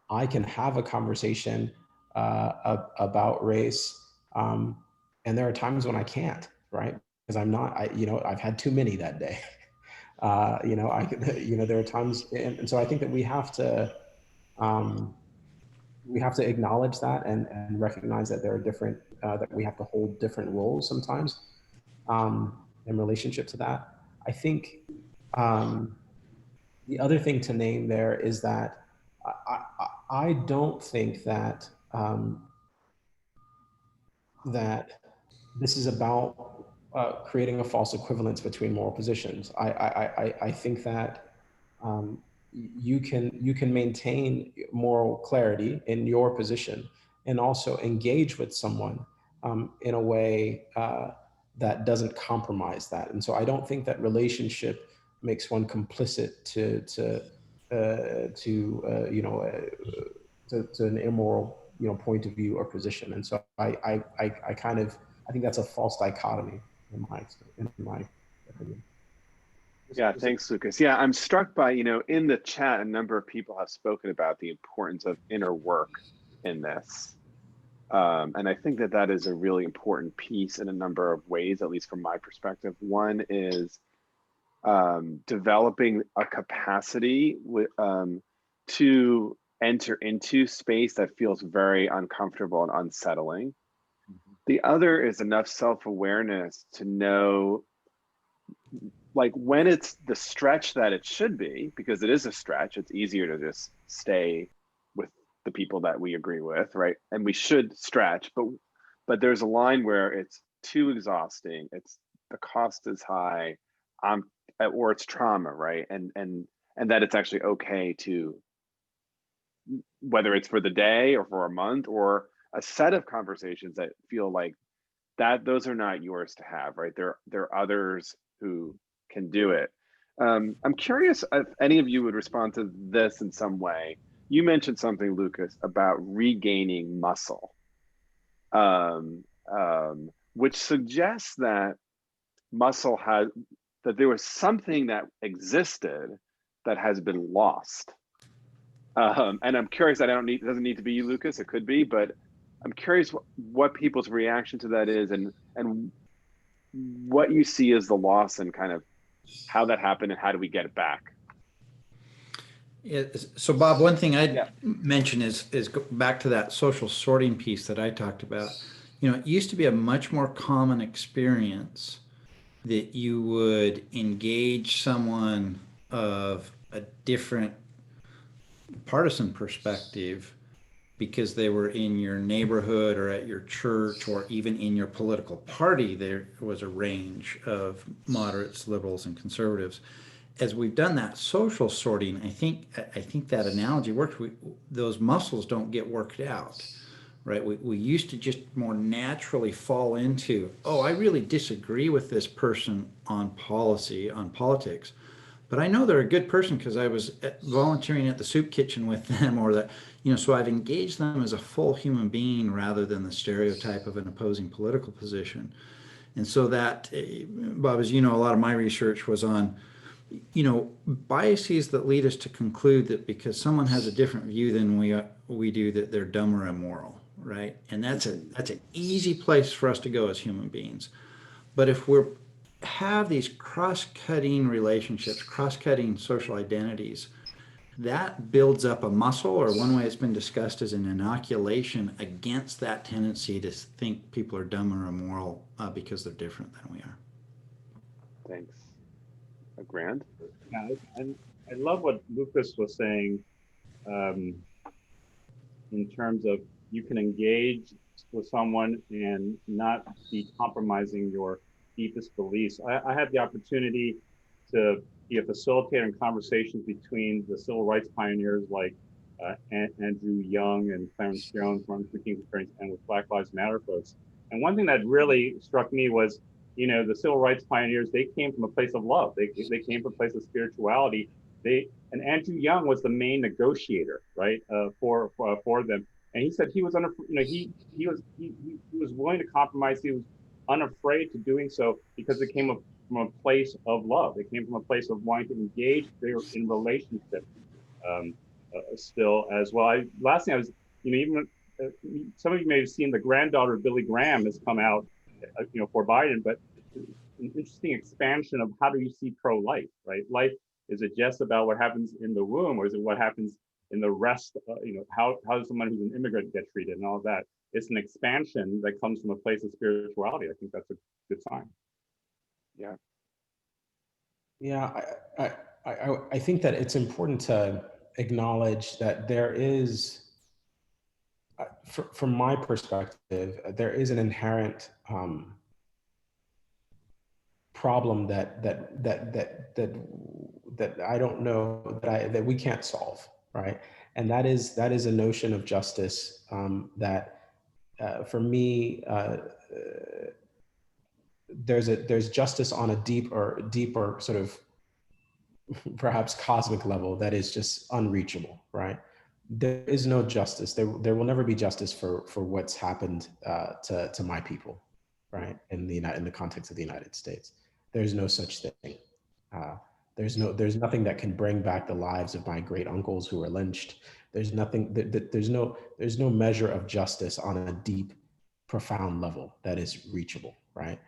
I can have a conversation about race, and there are times when I can't, right? Because I've had too many that day. There are times, and so I think that we have to acknowledge that and recognize that there are different, that we have to hold different roles sometimes in relationship to that. I think the other thing to name there is that I don't think that that this is about creating a false equivalence between moral positions. I think that you can maintain moral clarity in your position and also engage with someone in a way that doesn't compromise that. And so I don't think that relationship makes one complicit to an immoral point of view or position. And so I think that's a false dichotomy in my opinion. Yeah, thanks, Lucas. Yeah, I'm struck by, in the chat, a number of people have spoken about the importance of inner work in this. And I think that that is a really important piece in a number of ways, at least from my perspective. One is developing a capacity to enter into space that feels very uncomfortable and unsettling. The other is enough self-awareness to know, like, when it's the stretch that it should be, because it is a stretch. It's easier to just stay with the people that we agree with, right? And we should stretch, but there's a line where it's too exhausting. It's the cost is high, or it's trauma, right? And that it's actually okay to, whether it's for the day or for a month or a set of conversations that feel like that those are not yours to have, right? There are others who can do it. I'm curious if any of you would respond to this in some way. You mentioned something, Lucas, about regaining muscle, which suggests that that there was something that existed that has been lost. And I'm curious, it doesn't need to be you, Lucas, it could be, but I'm curious what people's reaction to that is and what you see as the loss and kind of how that happened and how do we get it back? Yeah, so Bob, one thing I'd mention is go back to that social sorting piece that I talked about. It used to be a much more common experience that you would engage someone of a different partisan perspective because they were in your neighborhood or at your church or even in your political party. There was a range of moderates, liberals, and conservatives. As we've done that social sorting, I think that analogy works. Those muscles don't get worked out, right? We used to just more naturally fall into, oh, I really disagree with this person on policy, on politics, but I know they're a good person because I was volunteering at the soup kitchen with them, or that, so I've engaged them as a full human being rather than the stereotype of an opposing political position. And so that, Bob, as you know, a lot of my research was on, biases that lead us to conclude that because someone has a different view than we do, that they're dumb or immoral, right? And that's an easy place for us to go as human beings. But if we have these cross-cutting relationships, cross-cutting social identities, that builds up a muscle, or one way it's been discussed as an inoculation against that tendency to think people are dumb or immoral because they're different than we are. Thanks. Grande? Yeah, I love what Lucas was saying in terms of you can engage with someone and not be compromising your deepest beliefs. I had the opportunity to be a facilitator in conversations between the civil rights pioneers like Andrew Young and Clarence Jones, Martin Luther King's experience, and with Black Lives Matter folks. And one thing that really struck me was, the civil rights pioneers, they came from a place of love. They came from a place of spirituality. And Andrew Young was the main negotiator, right, for them. And he said he was he was willing to compromise. He was unafraid to doing so because it came from a place of love. It came from a place of wanting to engage. They were in relationship still as well. Last thing I was, even some of you may have seen the granddaughter of Billy Graham has come out, for Biden, but an interesting expansion of how do you see pro-life, right? Life, is it just about what happens in the womb, or is it what happens in the rest? How does someone who's an immigrant get treated and all of that? It's an expansion that comes from a place of spirituality. I think that's a good sign. Yeah. I think that it's important to acknowledge that there is, from my perspective, there is an inherent problem that I don't know that we can't solve, right? And that is a notion of justice that for me there's justice on a deeper sort of perhaps cosmic level that is just unreachable, right? There is no justice. There will never be justice for what's happened to my people, right? In the context of the United States, there's no such thing. There's nothing that can bring back the lives of my great uncles who were lynched. There's nothing. There's no measure of justice on a deep, profound level that is reachable, right?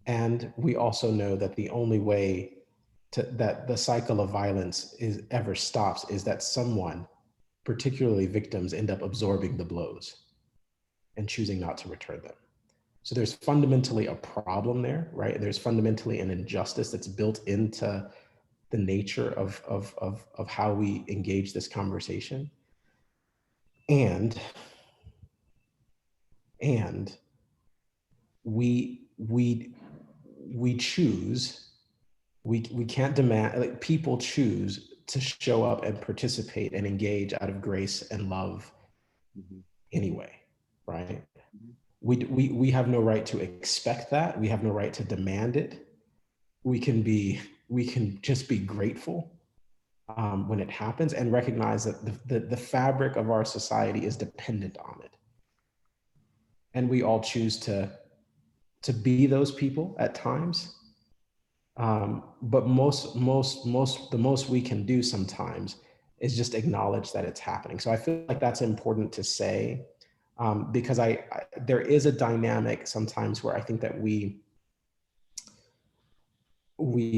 And we also know that the only way that the cycle of violence ever stops is that someone, particularly victims, end up absorbing the blows and choosing not to return them. So there's fundamentally a problem there, right? There's fundamentally an injustice that's built into the nature of how we engage this conversation. And we choose, we can't demand, like, people choose to show up and participate and engage out of grace and love anyway, right? We have no right to expect that. We have no right to demand it. We can just be grateful when it happens and recognize that the fabric of our society is dependent on it. And we all choose to be those people at times. But the most we can do sometimes is just acknowledge that it's happening. So I feel like that's important to say, because there is a dynamic sometimes where I think that we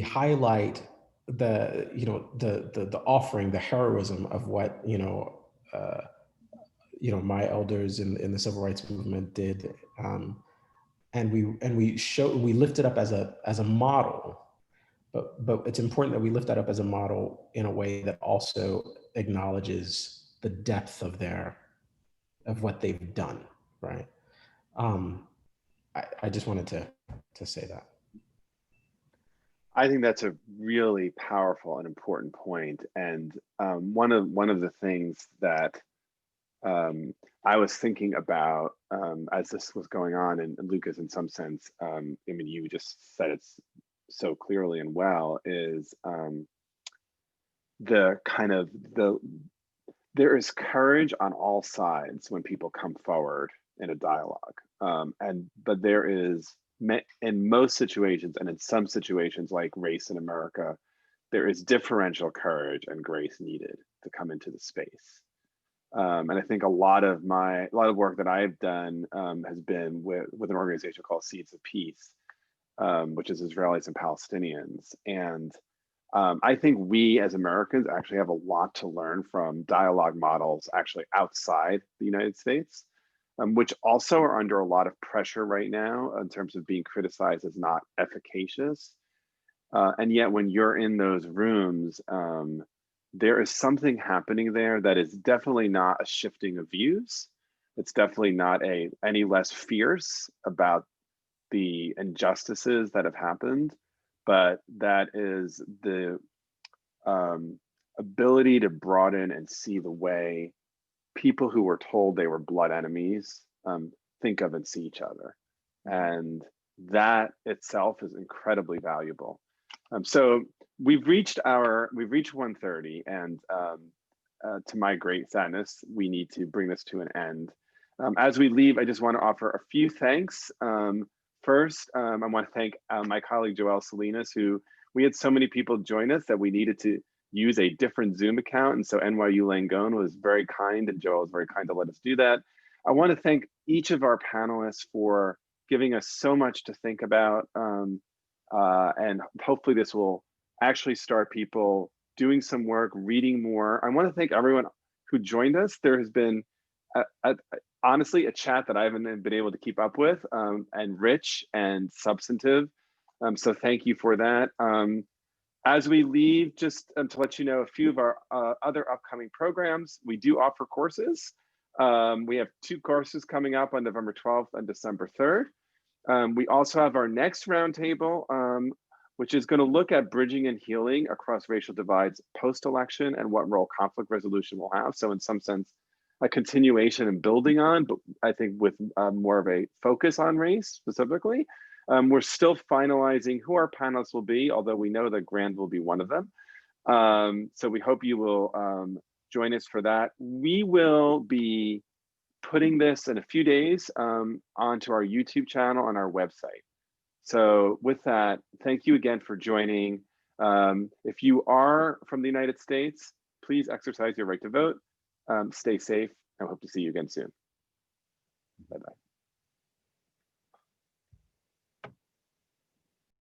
highlight the offering, the heroism of what my elders in the civil rights movement did, and we lift it up as a model. But it's important that we lift that up as a model in a way that also acknowledges the depth of what they've done, right? I just wanted to say that. I think that's a really powerful and important point. And one of the things that I was thinking about as this was going on, and Lucas, in some sense, I mean, you just said it so clearly and well, is there is courage on all sides when people come forward in a dialogue, but there is, in most situations, and in some situations like race in America, there is differential courage and grace needed to come into the space. And I think a lot of work that I've done has been with an organization called Seeds of Peace, which is Israelis and Palestinians. And I think we as Americans actually have a lot to learn from dialogue models actually outside the United States, which also are under a lot of pressure right now in terms of being criticized as not efficacious. And yet when you're in those rooms, there is something happening there that is definitely not a shifting of views. It's definitely not any less fierce about the injustices that have happened, but that is the ability to broaden and see the way people who were told they were blood enemies think of and see each other. And that itself is incredibly valuable. So we've reached 1:30, and to my great sadness, we need to bring this to an end. As we leave, I just want to offer a few thanks. First, I want to thank my colleague Joelle Salinas, who we had so many people join us that we needed to use a different Zoom account. And so NYU Langone was very kind, and Joelle was very kind to let us do that. I want to thank each of our panelists for giving us so much to think about. And hopefully this will actually start people doing some work, reading more. I want to thank everyone who joined us. There has been honestly a chat that I haven't been able to keep up with, and rich and substantive. So thank you for that. As we leave, just to let you know a few of our other upcoming programs, we do offer courses. We have 2 courses coming up on November 12th and December 3rd. We also have our next roundtable, which is going to look at bridging and healing across racial divides post-election and what role conflict resolution will have. So in some sense, a continuation and building on, but I think with more of a focus on race specifically. We're still finalizing who our panelists will be, although we know that Grande will be one of them. So we hope you will join us for that. We will be putting this in a few days onto our YouTube channel and our website. So with that, thank you again for joining. If you are from the United States, please exercise your right to vote. Stay safe, and hope to see you again soon. Bye-bye.